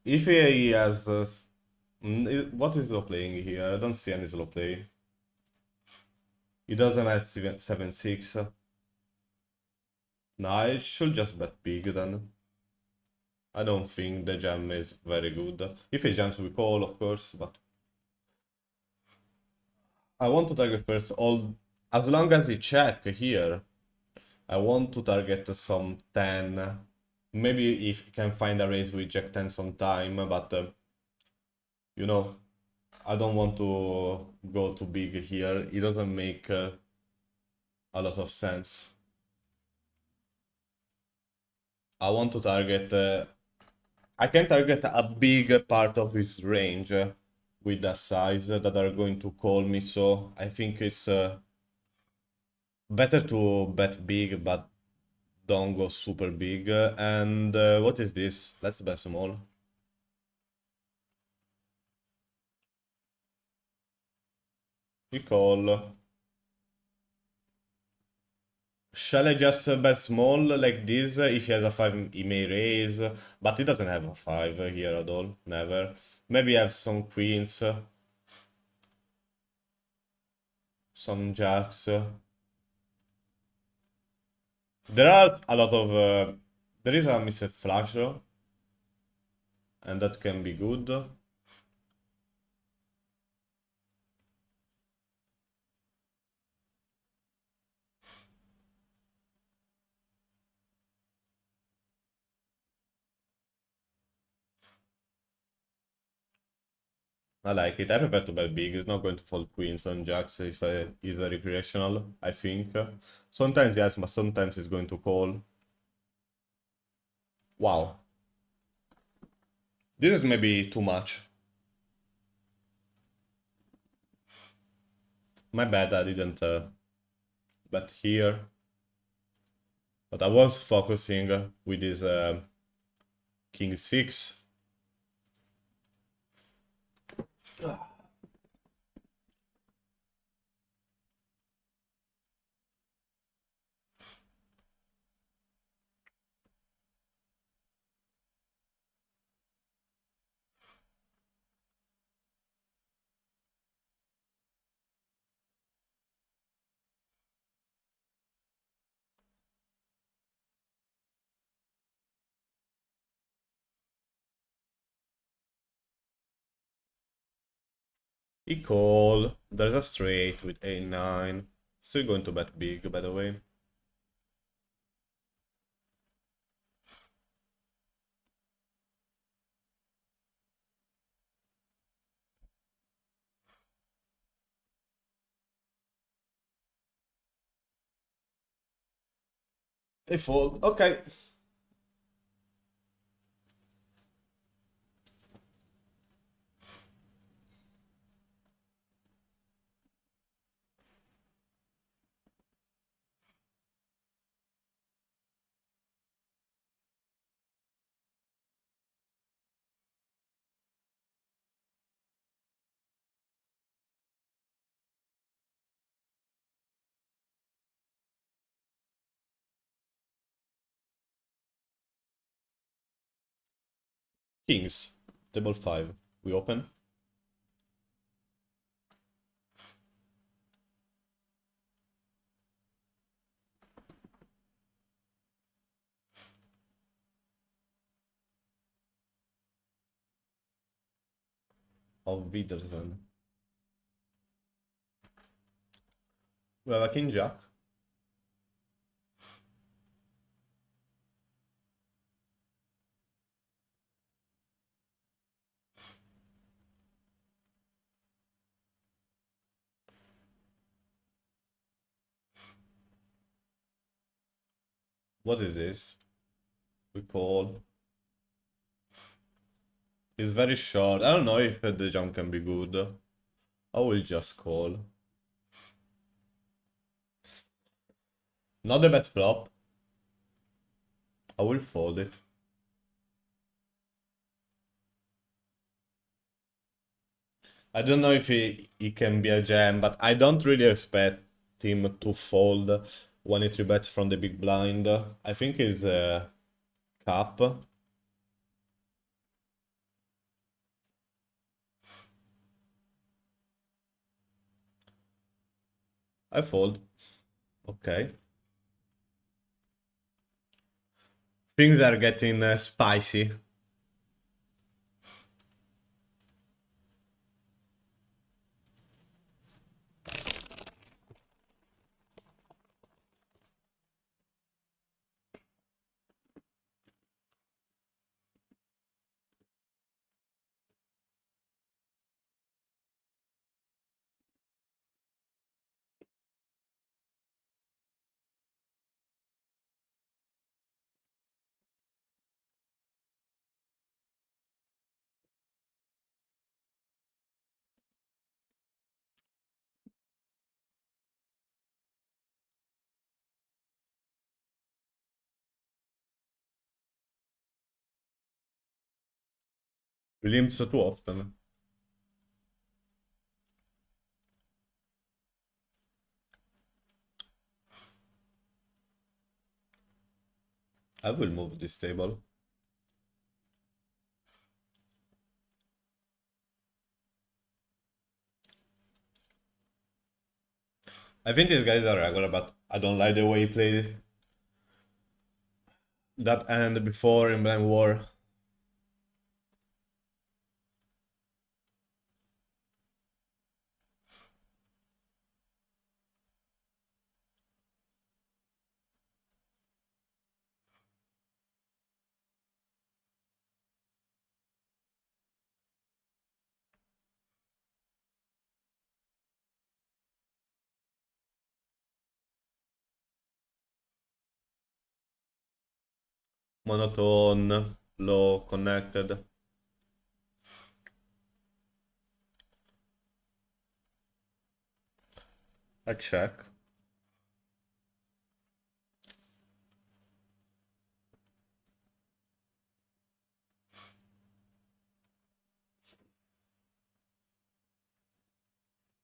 If he has... what is slow playing here? I don't see any slow play. He doesn't have 7-6. No, I should just bet big then. I don't think the jam is very good. If he jams, we call, of course, but... I want to target first all... As long as he check here, I want to target some 10. Maybe if he can find a raise with jack 10 sometime, but... you know, I don't want to go too big here. It doesn't make a lot of sense. I want to target... I can target a big part of his range with the size that are going to call me, so I think it's better to bet big, but don't go super big. And what is this? Let's bet small. We call. Shall I just bet small like this? If he has a 5, he may raise, but he doesn't have a 5 here at all. Never. Maybe have some queens, some jacks. There are a lot of... there is a missed flush, and that can be good. I like it. I prefer to bet big. It's not going to fold queens and jacks if it's a recreational, I think. Sometimes yes, but sometimes it's going to call. Wow. This is maybe too much. My bad, I didn't bet here. But I was focusing with this king 6. He call. There's a straight with a9. Still going to bet big, by the way. They fold. Okay. Kings. Table 5. We open. Of Wiedersehen. We have a king jack. What is this? We call. He's very short. I don't know if the jump can be good. I will just call. Not the best flop. I will fold it. I don't know if he can be a jam, but I don't really expect him to fold when he 3-bets from the big blind. I think he's cap. I fold. Okay. Things are getting spicy. Limps too often. I will move this table. I think these guys are regular, but I don't like the way he played that hand before in Blind War. Monotone, low, connected. I check.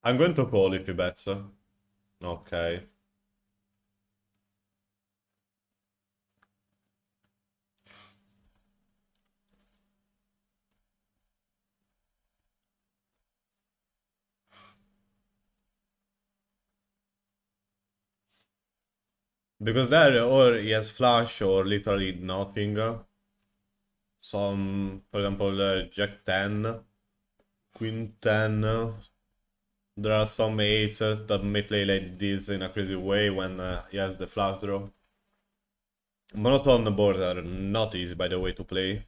I'm going to call if he bets. Okay. Because there, or he has flush or literally nothing. Some, for example, Jack 10, Queen 10. There are some eights that may play like this in a crazy way when he has the flush draw. Monotone boards are not easy, by the way, to play.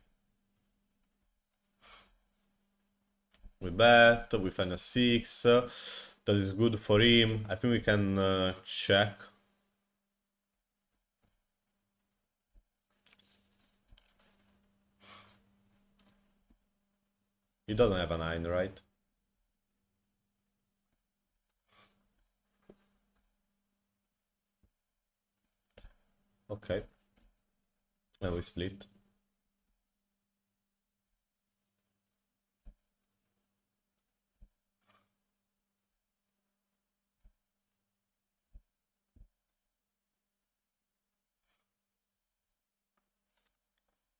We bet, we find a 6. That is good for him. I think we can check. He doesn't have a 9, right? Okay. And we split.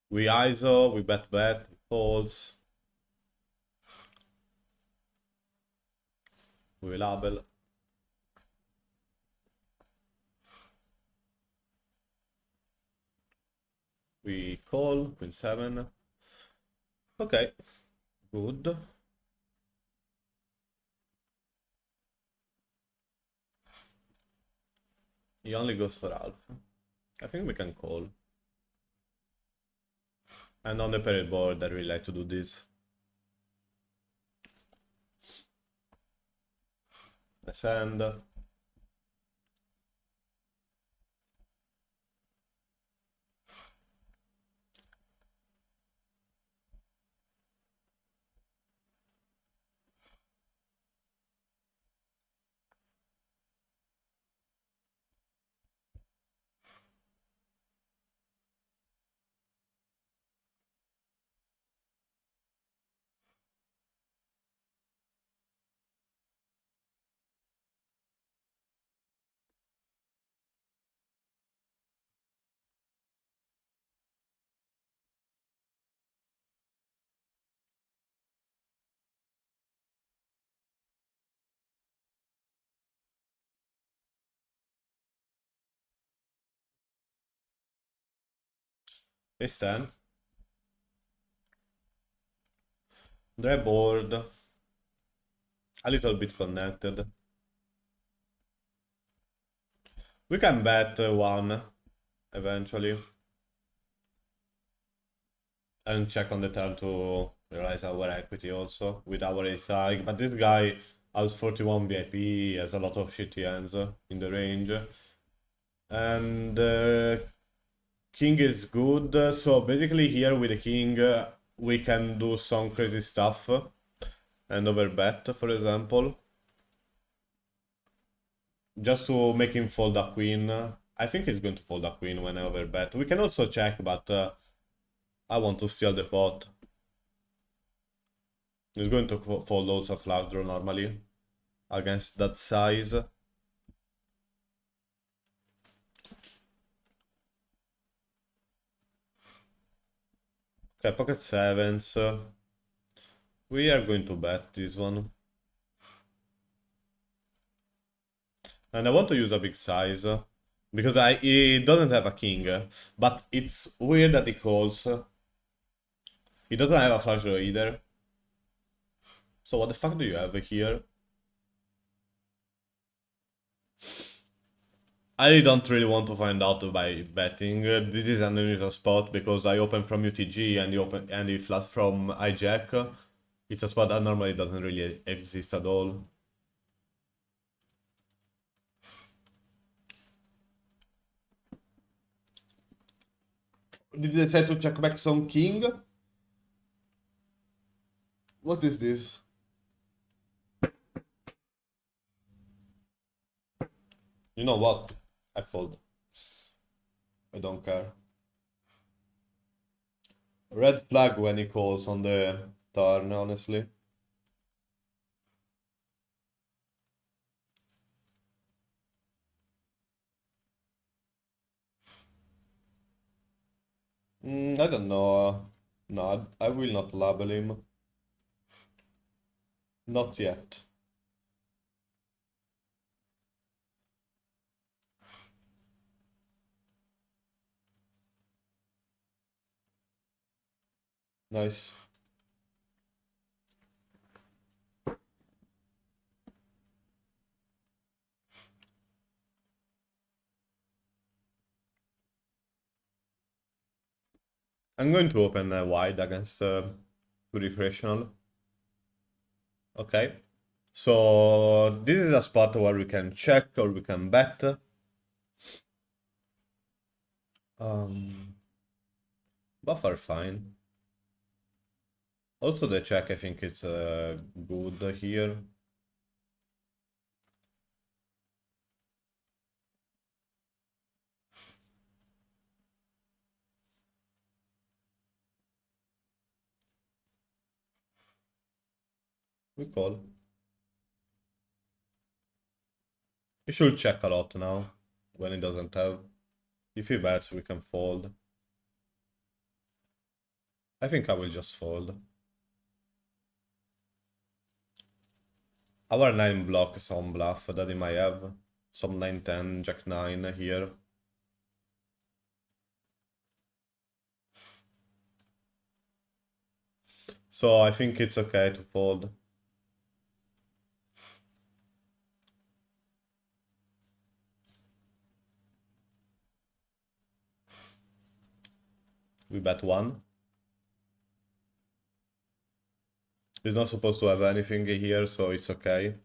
We ISO, we bet, he folds. We label. We call, queen 7. Okay, good. He only goes for half. I think we can call. And on the paired board, I really like to do this. Send. Ace 10. They're bored. A little bit connected. We can bet 1 eventually. And check on the turn to realize our equity also with our ace high. But this guy has 41 VIP, he has a lot of shitty hands in the range. And king is good. So basically here with the king we can do some crazy stuff. And overbet, for example. Just to make him fold a queen. I think he's going to fold a queen when I overbet. We can also check, but I want to steal the pot. He's going to fold also a flush draw normally against that size. Okay, pocket sevens. We are going to bet this one. And I want to use a big size. Because he doesn't have a king. But it's weird that he calls. He doesn't have a flush draw either. So what the fuck do you have here? I don't really want to find out by betting. This is an unusual spot because I open from UTG and he flush from hijack. It's a spot that normally doesn't really exist at all. Did you decide to check back some king? What is this? You know what? I fold. I don't care. Red flag when he calls on the turn, honestly. I don't know. No, I will not label him. Not yet. Nice. I'm going to open wide against two recreational. Okay. So this is a spot where we can check or we can bet. Both are fine. Also the check, I think it's good here. We call. We should check a lot now when it doesn't have. If he bets, we can fold. I think I will just fold. Our 9 blocks some bluff that he might have. Some 9-10, Jack 9 here. So I think it's okay to fold. We bet 1. He's not supposed to have anything here, so it's okay.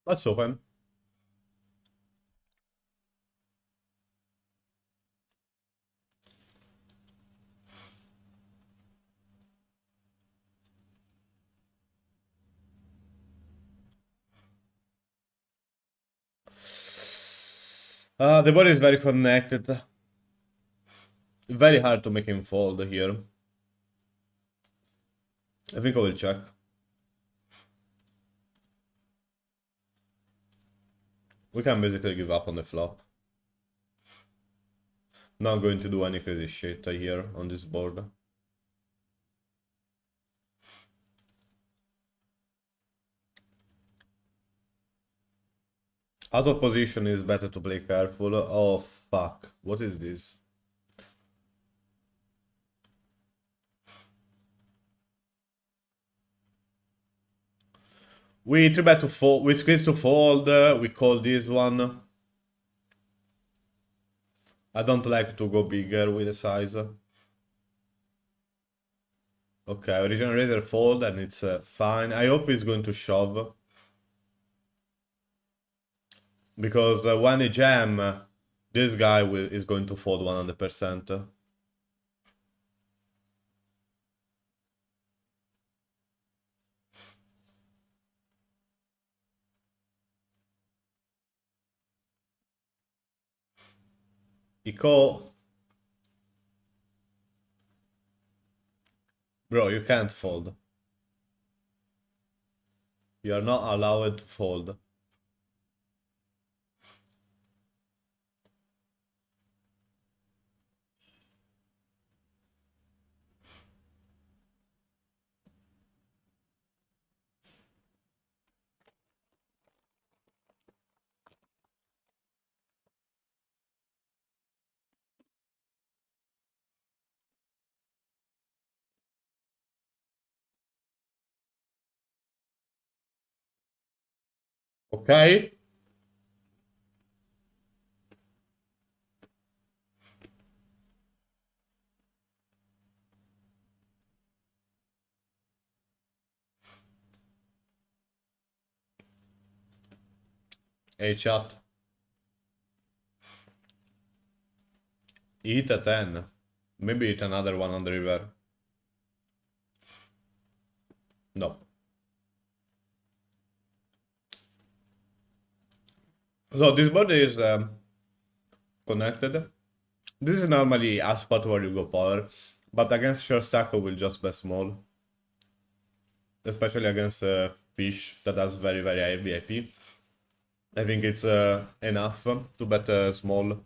Let's open. The body is very connected. Very hard to make him fold here. I think I will check. We can basically give up on the flop. Not going to do any crazy shit here on this board. Out of position is better to play careful. Oh fuck, what is this? We three bet to fold, we squeeze to fold, we call this one. I don't like to go bigger with the size. Okay, original razor fold and it's fine. I hope he's going to shove. Because when he jam, this guy is going to fold 100%. He call. Bro, you can't fold. You are not allowed to fold. Okay? Hey chat. Hit a 10. Maybe hit another one on the river. No. So this board is connected. This is normally a spot where you go power, but against short stack will just bet small. Especially against fish that has very high VIP. I think it's enough to bet small.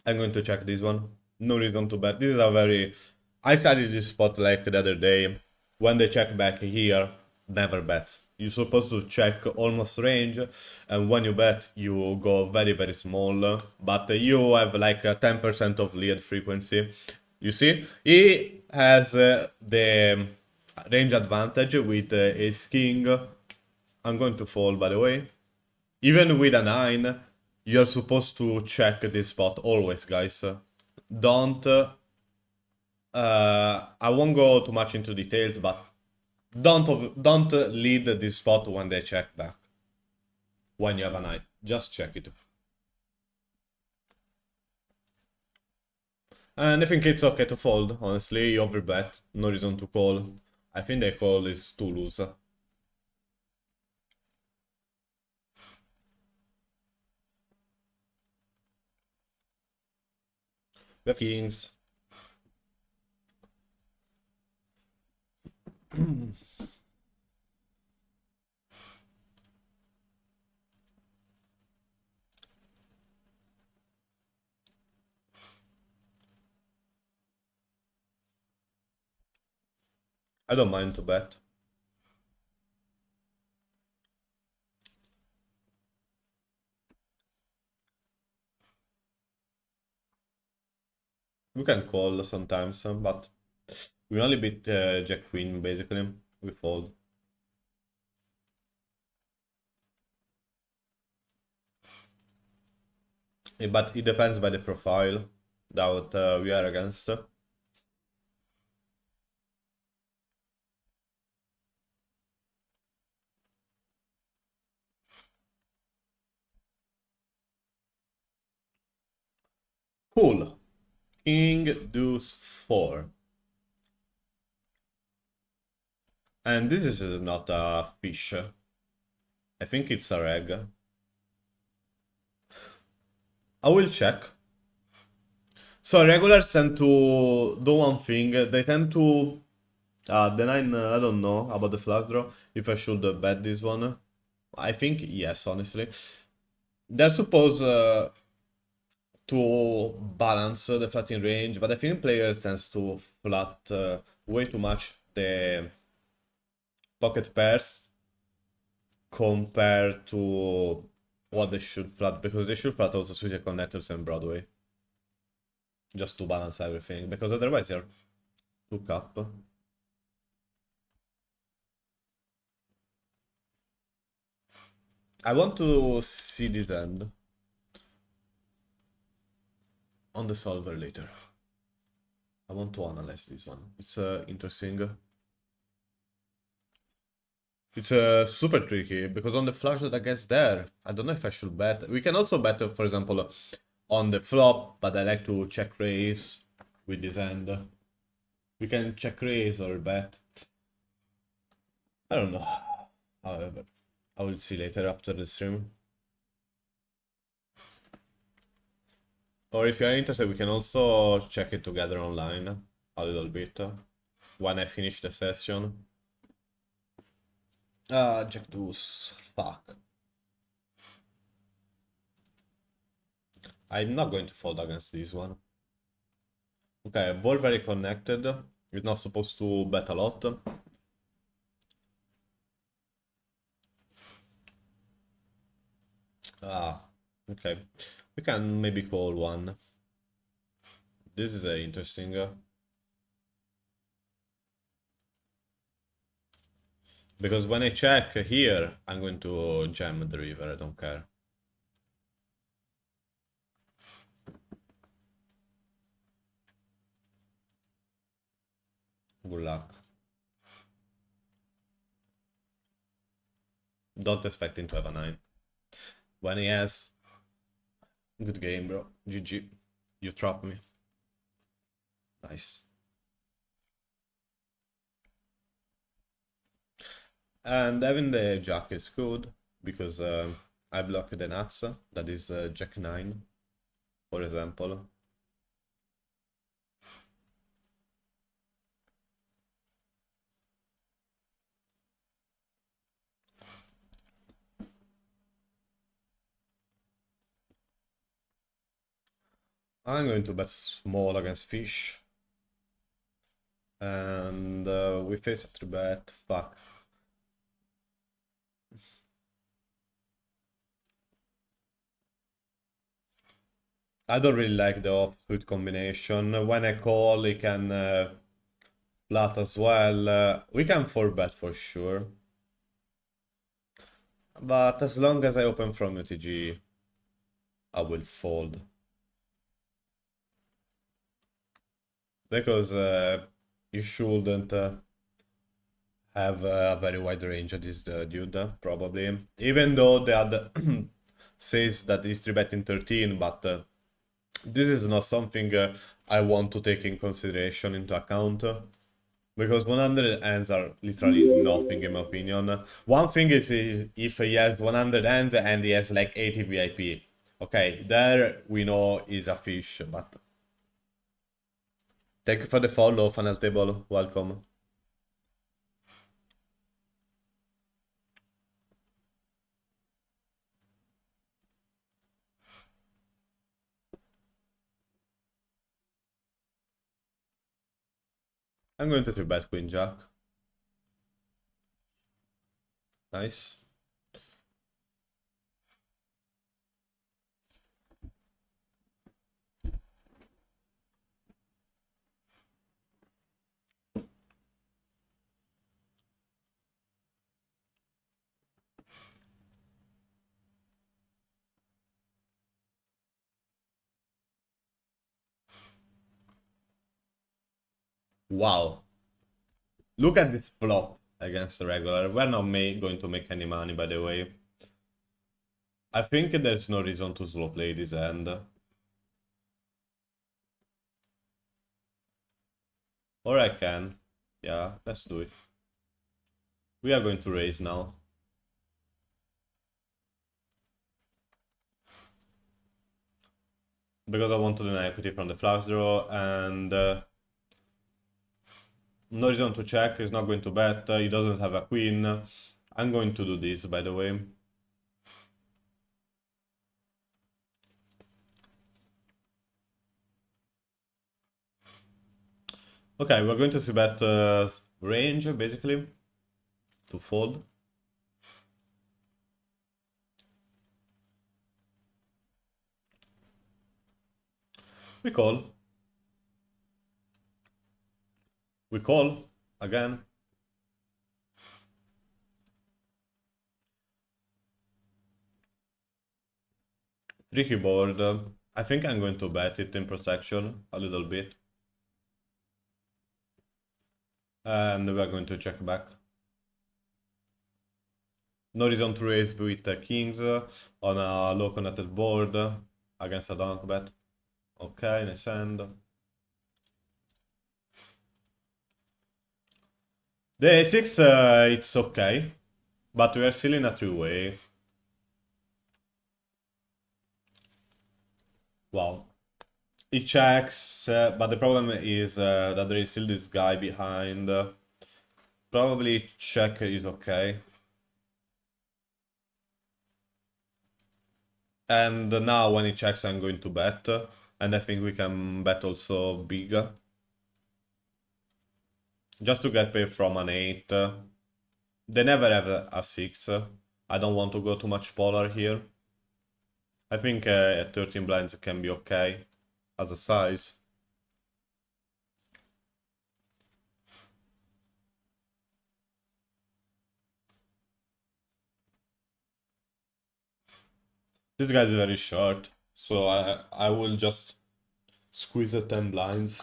I'm going to check this one. No reason to bet. This is a very... I studied this spot like the other day. When they check back here, never bets. You're supposed to check almost range, and when you bet, you go very small. But you have like a 10% of lead frequency. You see? He has the range advantage with ace king. I'm going to fold, by the way. Even with a 9, you're supposed to check this spot always, guys. Don't... I won't go too much into details, but don't lead this spot when they check back. When you have a 9. Just check it. And I think it's okay to fold, honestly. You overbet. No reason to call. I think the call is too loose. We have kings. I don't mind to bet. We can call sometimes, but we only beat Jack Queen, basically. We fold. But it depends by the profile that we are against. Cool. King, deuce, 4. And this is not a fish. I think it's a reg. I will check. So regulars tend to do one thing. They tend to... the 9, I don't know about the flag draw. If I should bet this one. I think yes, honestly. They're supposed to balance the flatting range, but I think players tends to flat way too much the pocket pairs compared to what they should flat, because they should flat also switch connectors and Broadway. Just to balance everything, because otherwise you're too cup. I want to see this end on the solver later. I want to analyze this one. It's interesting. It's super tricky because on the flush that I guess there, I don't know if I should bet. We can also bet, for example, on the flop, but I like to check raise with this hand. We can check raise or bet. I don't know. However, I will see later after the stream. Or if you're interested, we can also check it together online a little bit when I finish the session. Jack deuce. Fuck. I'm not going to fold against this one. Okay, ball very connected. It's not supposed to bet a lot. Okay. We can maybe call one. This is interesting. Because when I check here, I'm going to jam the river, I don't care. Good luck. Don't expect him to have a 9. When he has... Good game, bro. GG. You trapped me. Nice. And having the jack is good because I block the nuts, that is jack 9, for example. I'm going to bet small against fish. And we face a 3-bet. Fuck. I don't really like the offsuit combination. When I call, he can flat as well. We can 4-bet for sure. But as long as I open from UTG, I will fold. Because you shouldn't have a very wide range of this dude, probably. Even though the other says that he's 3-betting 13, but this is not something I want to take in consideration into account. Because 100 hands are literally nothing in my opinion. One thing is if he has 100 hands and he has like 80 VIP. Okay, there we know he's a fish, but... Thank you for the follow, Funnel Table. Welcome. I'm going to 3-bet Queen Jack. Nice. Wow. Look at this flop against the regular. We're not going to make any money, by the way. I think there's no reason to slow play this hand. Or I can. Yeah, let's do it. We are going to raise now. Because I wanted an equity from the flush draw, and no reason to check, he's not going to bet, he doesn't have a queen. I'm going to do this, by the way. Okay, we're going to see bet range, basically, to fold. We call. We call, again. Tricky board. I think I'm going to bet it in protection, a little bit. And we are going to check back. No reason to raise with kings on a low connected board against a dunk bet. Okay, nice hand. The a6, it's okay, but we are still in a three-way. Wow. He checks, but the problem is that there is still this guy behind. Probably check is okay. And now when he checks, I'm going to bet. And I think we can bet also big. Just to get paid from an 8. They never have a 6. I don't want to go too much polar here. I think at 13 blinds can be okay as a size. This guy is very short, so I will just squeeze the 10 blinds.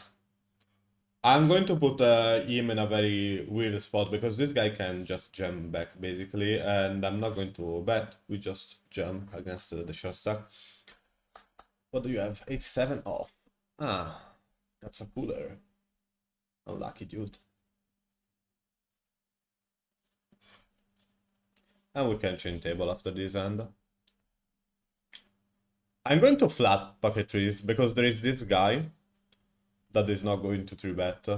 I'm going to put him in a very weird spot because this guy can just jam back basically, and I'm not going to bet. We just jam against the short stack. What do you have? 8-7 off. Ah, that's a cooler. Unlucky dude. And we can chain table after this end. I'm going to flat pocket trees because there is this guy that is not going to 3-bet.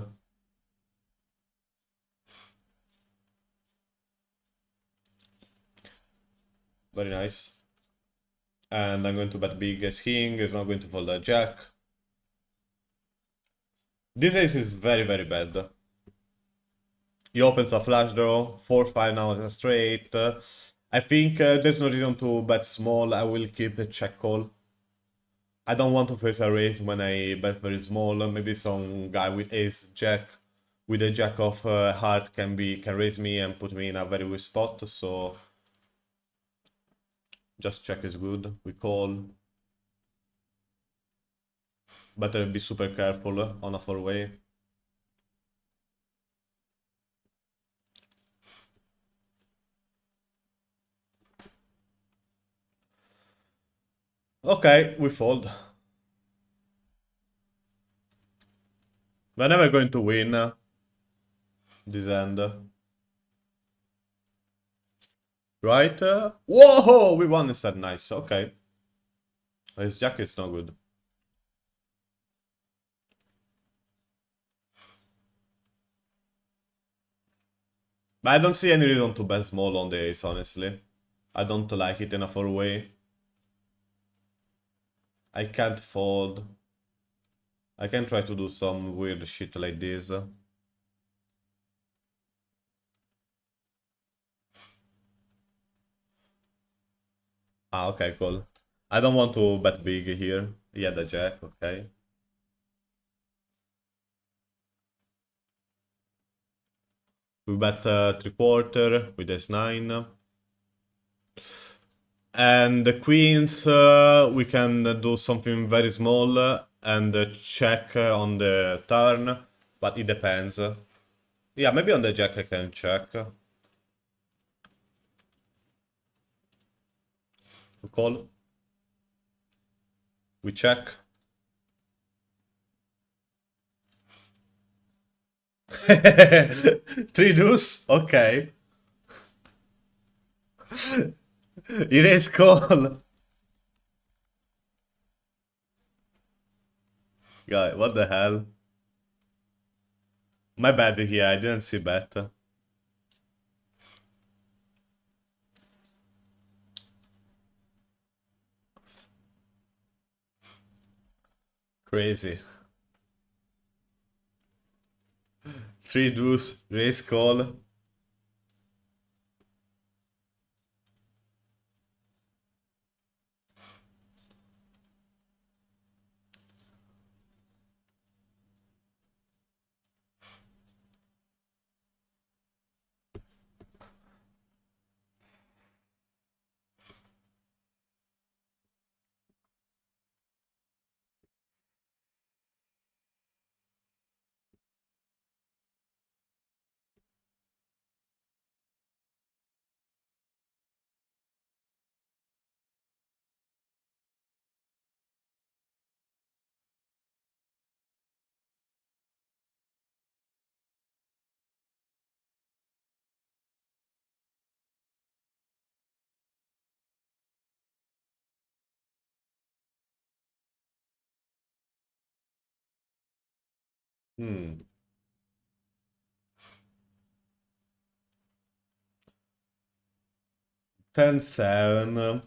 Very nice. And I'm going to bet big as king, is not going to fold a jack. This ace is very, very bad. He opens a flush draw, 4-5 now as a straight. I think there's no reason to bet small, I will keep a check call. I don't want to face a raise when I bet very small. Maybe some guy with ace jack, with a jack of heart can raise me and put me in a very weak spot. So just check is good. We call. Better be super careful on a 4-way. Okay, we fold. We're never going to win this end. Right? Whoa! We won instead. Nice. Okay. His jack is no good. But I don't see any reason to bet small on the ace, honestly. I don't like it in a 4-way. I can't fold. I can try to do some weird shit like this. Ah, okay, cool. I don't want to bet big here. Yeah, the jack, okay. We bet 3/4 with ace-9. And the queens, we can do something very small and check on the turn, but it depends. Yeah, maybe on the jack I can check. We call. We check. Three deuce? Okay. Erase call. Yeah, what the hell? My bad here, I didn't see bet. Crazy. Three deuce, raise call. Hmm. 10-7.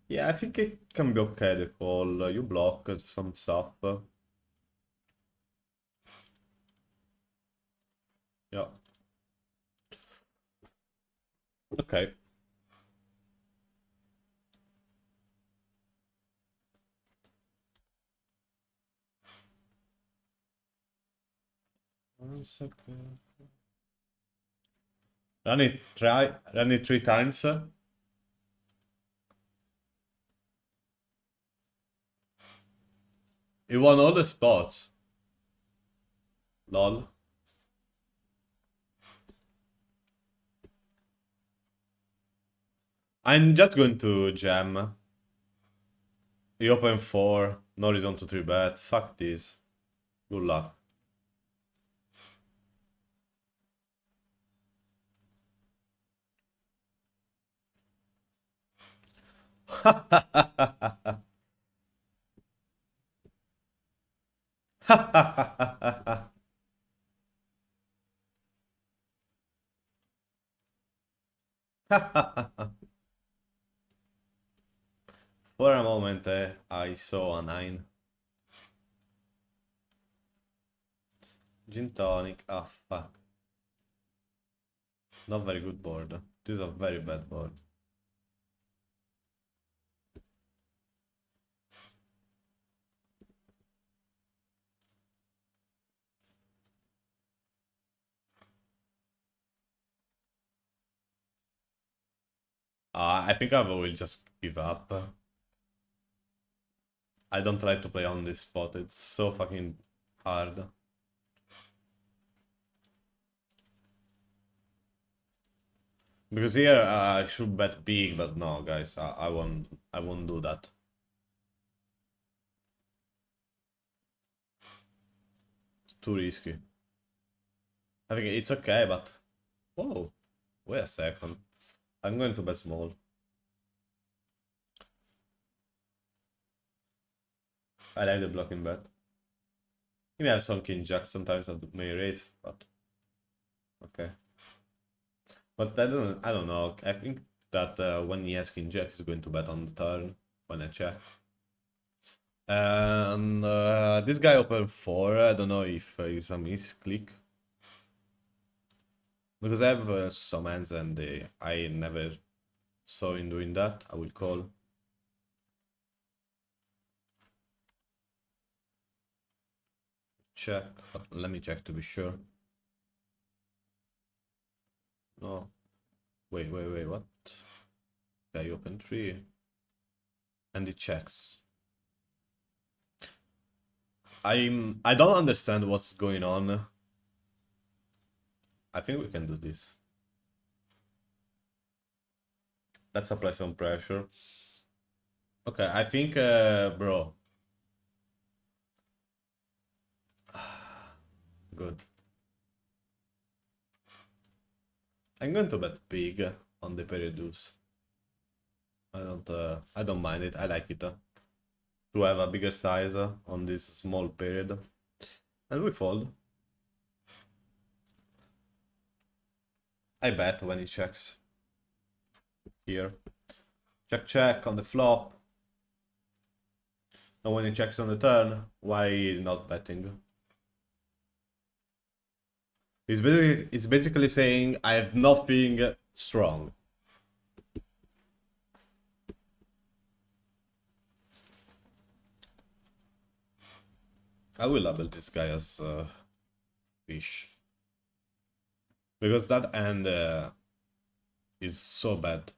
Yeah, I think it can be okay, the call. You block some stuff. Yeah. Okay. One second. Run it 3 times. He won all the spots. Lol. I'm just going to jam. He opened 4. No reason to 3-bet. Fuck this. Good luck. For a moment, I saw a 9. Gin tonic. Ah, fuck. Not very good board. This is a very bad board. I think I will just give up. I don't try to play on this spot. It's so fucking hard. Because here I should bet big, but no, guys, I won't. I won't do that. It's too risky. I think it's okay, but whoa, wait a second. I'm going to bet small. I like the blocking bet. You may have some king jack sometimes that may raise, but okay. But I don't know. I think that when he has king jack, he's going to bet on the turn when I check. And this guy opened 4. I don't know if it's a misclick. Because I have some hands and I never saw him doing that. I will call. Check. But let me check to be sure. No. Wait, what? Okay, open 3. And it checks. I don't understand what's going on. I think we can do this. Let's apply some pressure. Okay, I think, bro. Good. I'm going to bet big on the period deuce. I don't mind it. I like it to have a bigger size on this small period. And we fold. I bet when he checks. Here. Check on the flop. And when he checks on the turn, why not betting? He's basically saying I have nothing strong. I will label this guy as fish. Because that end is so bad.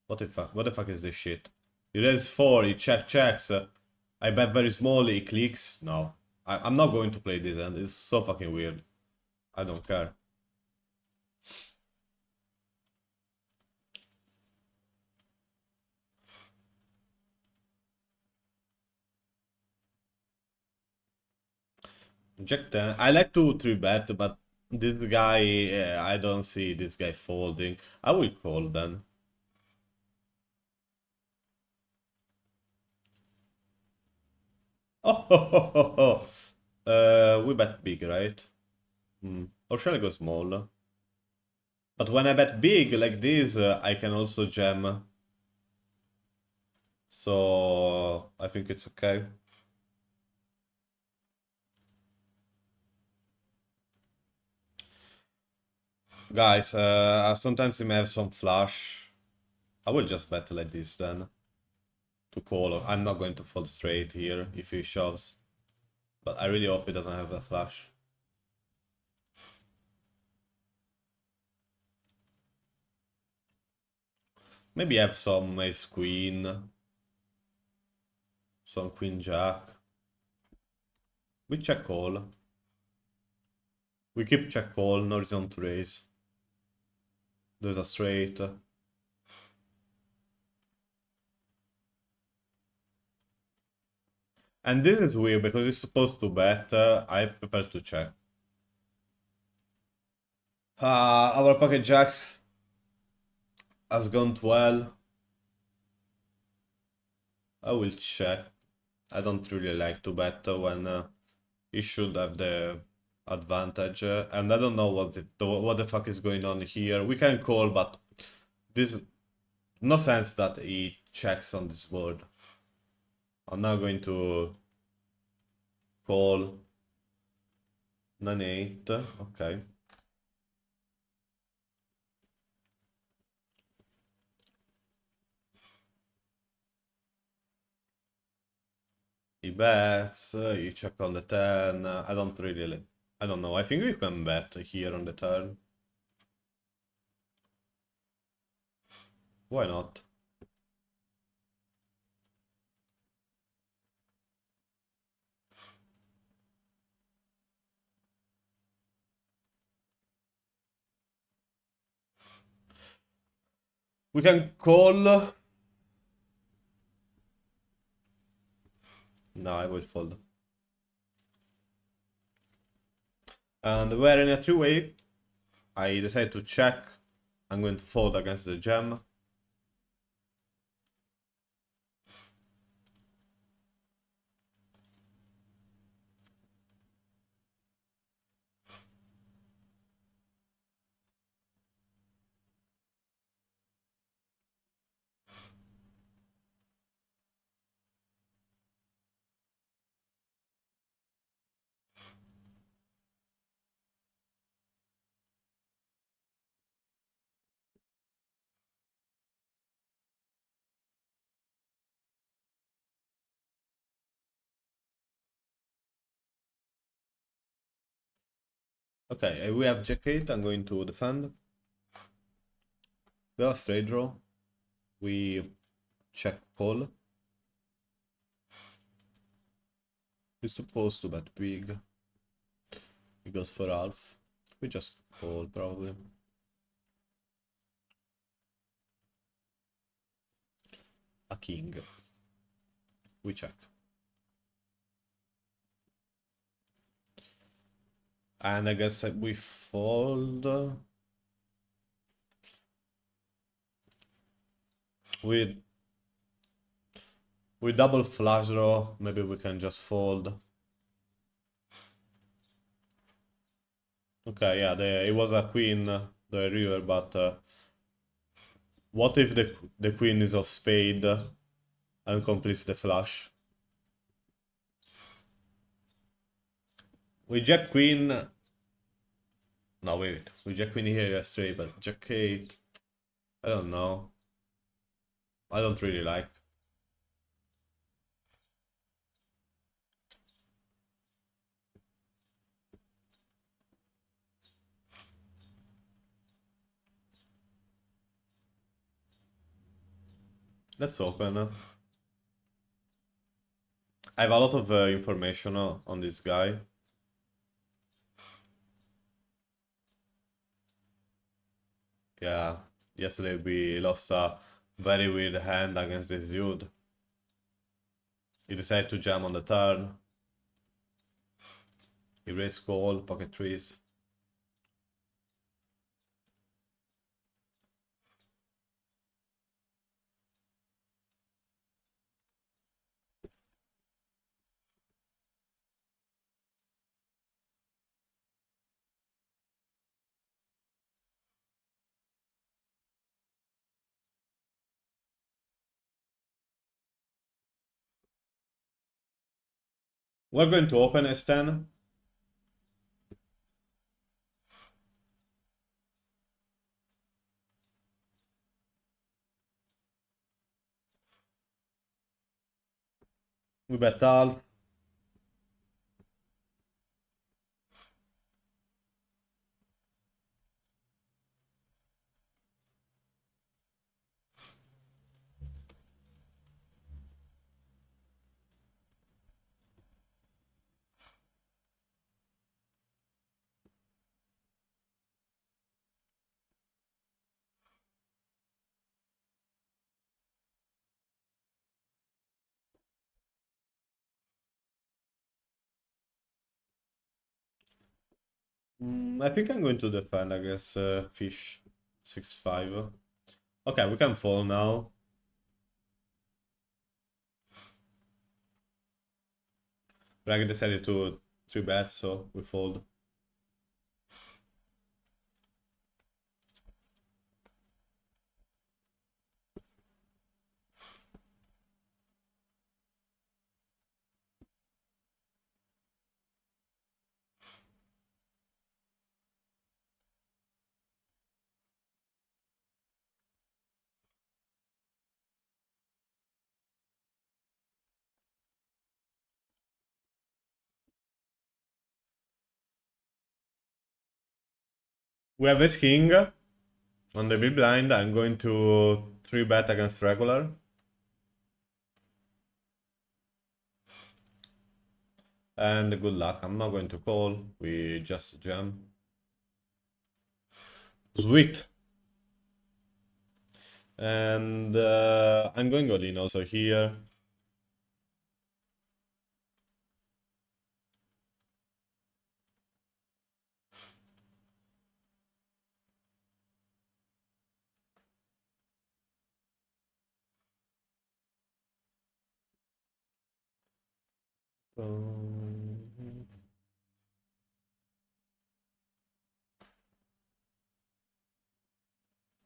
What the fuck is this shit? He raise 4, he checks. I bet very small, he clicks. No. I'm not going to play this end. It's so fucking weird. I don't care. Jack 10. I like to 3-bet, but this guy, I don't see this guy folding. I will call then. Oh, ho, ho, ho, ho. We bet big, right? Or shall I go small? But when I bet big like this, I can also jam. So I think it's okay. Guys, sometimes he may have some flush. I will just bet like this then. To call. I'm not going to fold straight here if he shoves. But I really hope he doesn't have a flush. Maybe have some ace queen. Some queen jack. We check call. We keep check call, no reason to raise. There's a straight. And this is weird because he's supposed to bet. I prefer to check. Our pocket jacks has gone well. I will check. I don't really like to bet when he should have the advantage, and I don't know what the fuck is going on here. We can call, but this no sense that he checks on this board. I'm now going to call 9-8. Okay. He bets, you check on the turn. I don't really... I don't know. I think we can bet here on the turn. Why not? We can call... No, I will fold. And we're in a three-way. I decide to check. I'm going to fold against the gem. Okay, we have jack 8. I'm going to defend. We have a straight draw. We check call. We're supposed to bet big. He goes for half. We just call probably. A king. We check. And I guess we fold. We double flush draw. Maybe we can just fold. Okay, yeah, it was a queen, the river, but what if the queen is of spade and completes the flush? We jack queen. No, wait. We jack queen here is straight, but jack 8. I don't know. I don't really like. Let's open. I have a lot of information on this guy. Yeah, yesterday we lost a very weird hand against this dude. He decided to jam on the turn. He raised call, pocket trees. We're going to open S10. We bet half. I think I'm going to defend, I guess, fish 6-5. Okay, we can fall now. Rank decided to 3-bet, so we fold. We have ace king on the big blind. I'm going to 3-bet against regular. And good luck. I'm not going to call. We just jam. Sweet. And I'm going all in also here.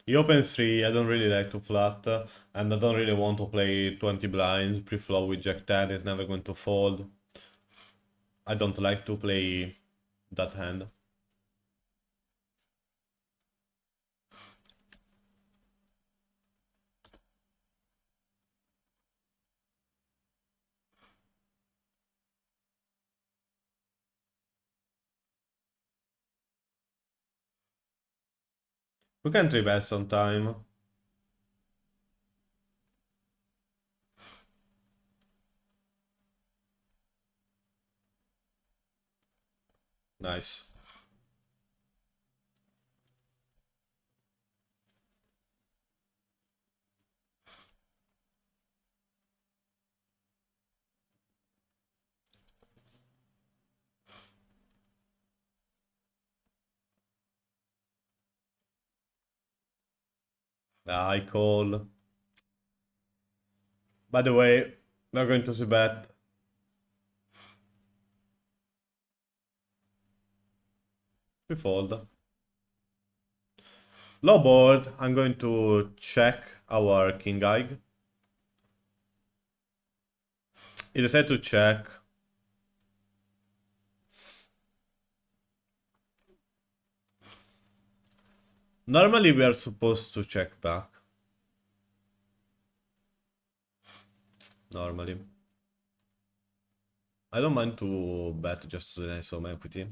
He opens 3, I don't really like to flat, and I don't really want to play 20 blinds pre-flop with Jack 10, is never going to fold. I don't like to play that hand. We can 3-bet sometime. Nice. I call. By the way, we're going to see bet. We fold. Low board, I'm going to check our king egg. He decided to check. Normally we are supposed to check back. Normally. I don't mind to bet just to deny some equity.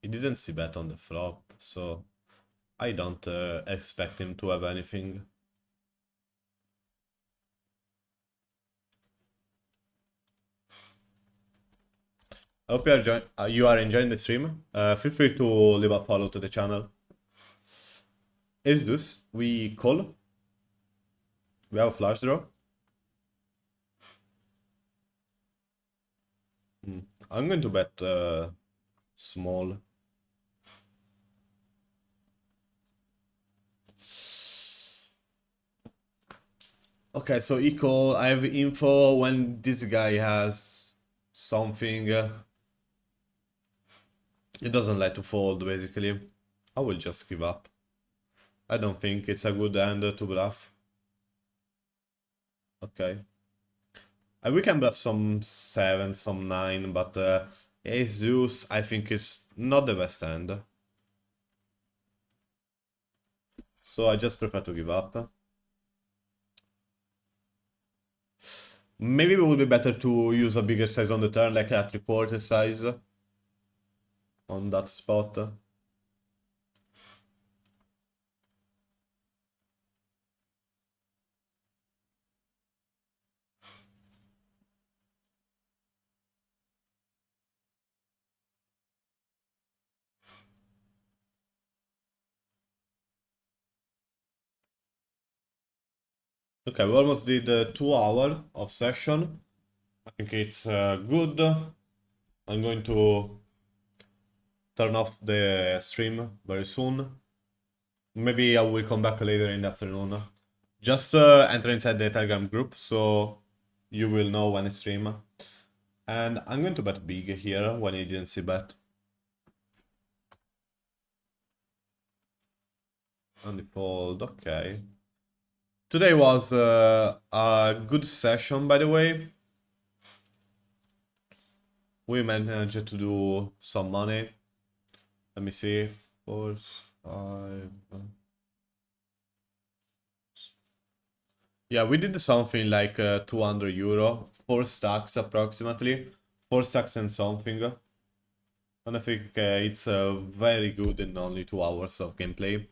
He didn't see bet on the flop, so I don't expect him to have anything. I hope you are enjoying the stream. Feel free to leave a follow to the channel. Ace deuce, we call. We have a flush draw. I'm going to bet small. Okay, so equal. I have info when this guy has something. He doesn't like to fold, basically. I will just give up. I don't think it's a good hand to bluff. Okay. We can bluff some 7, some 9, but Ace Deuce I think is not the best hand. So I just prefer to give up. Maybe it would be better to use a bigger size on the turn, like a 3/4 size on that spot. Okay, we almost did 2 hours of session. I think it's good. I'm going to turn off the stream very soon. Maybe I will come back later in the afternoon. Just enter inside the Telegram group, so You will know when I stream. And I'm going to bet big here when he didn't see bet. On the fold, okay. Today was a good session, by the way. We managed to do some money. Let me see. 4, 5. Yeah, we did something like 200 euro, 4 stacks approximately, 4 stacks and something. And I think it's very good in only 2 hours of gameplay.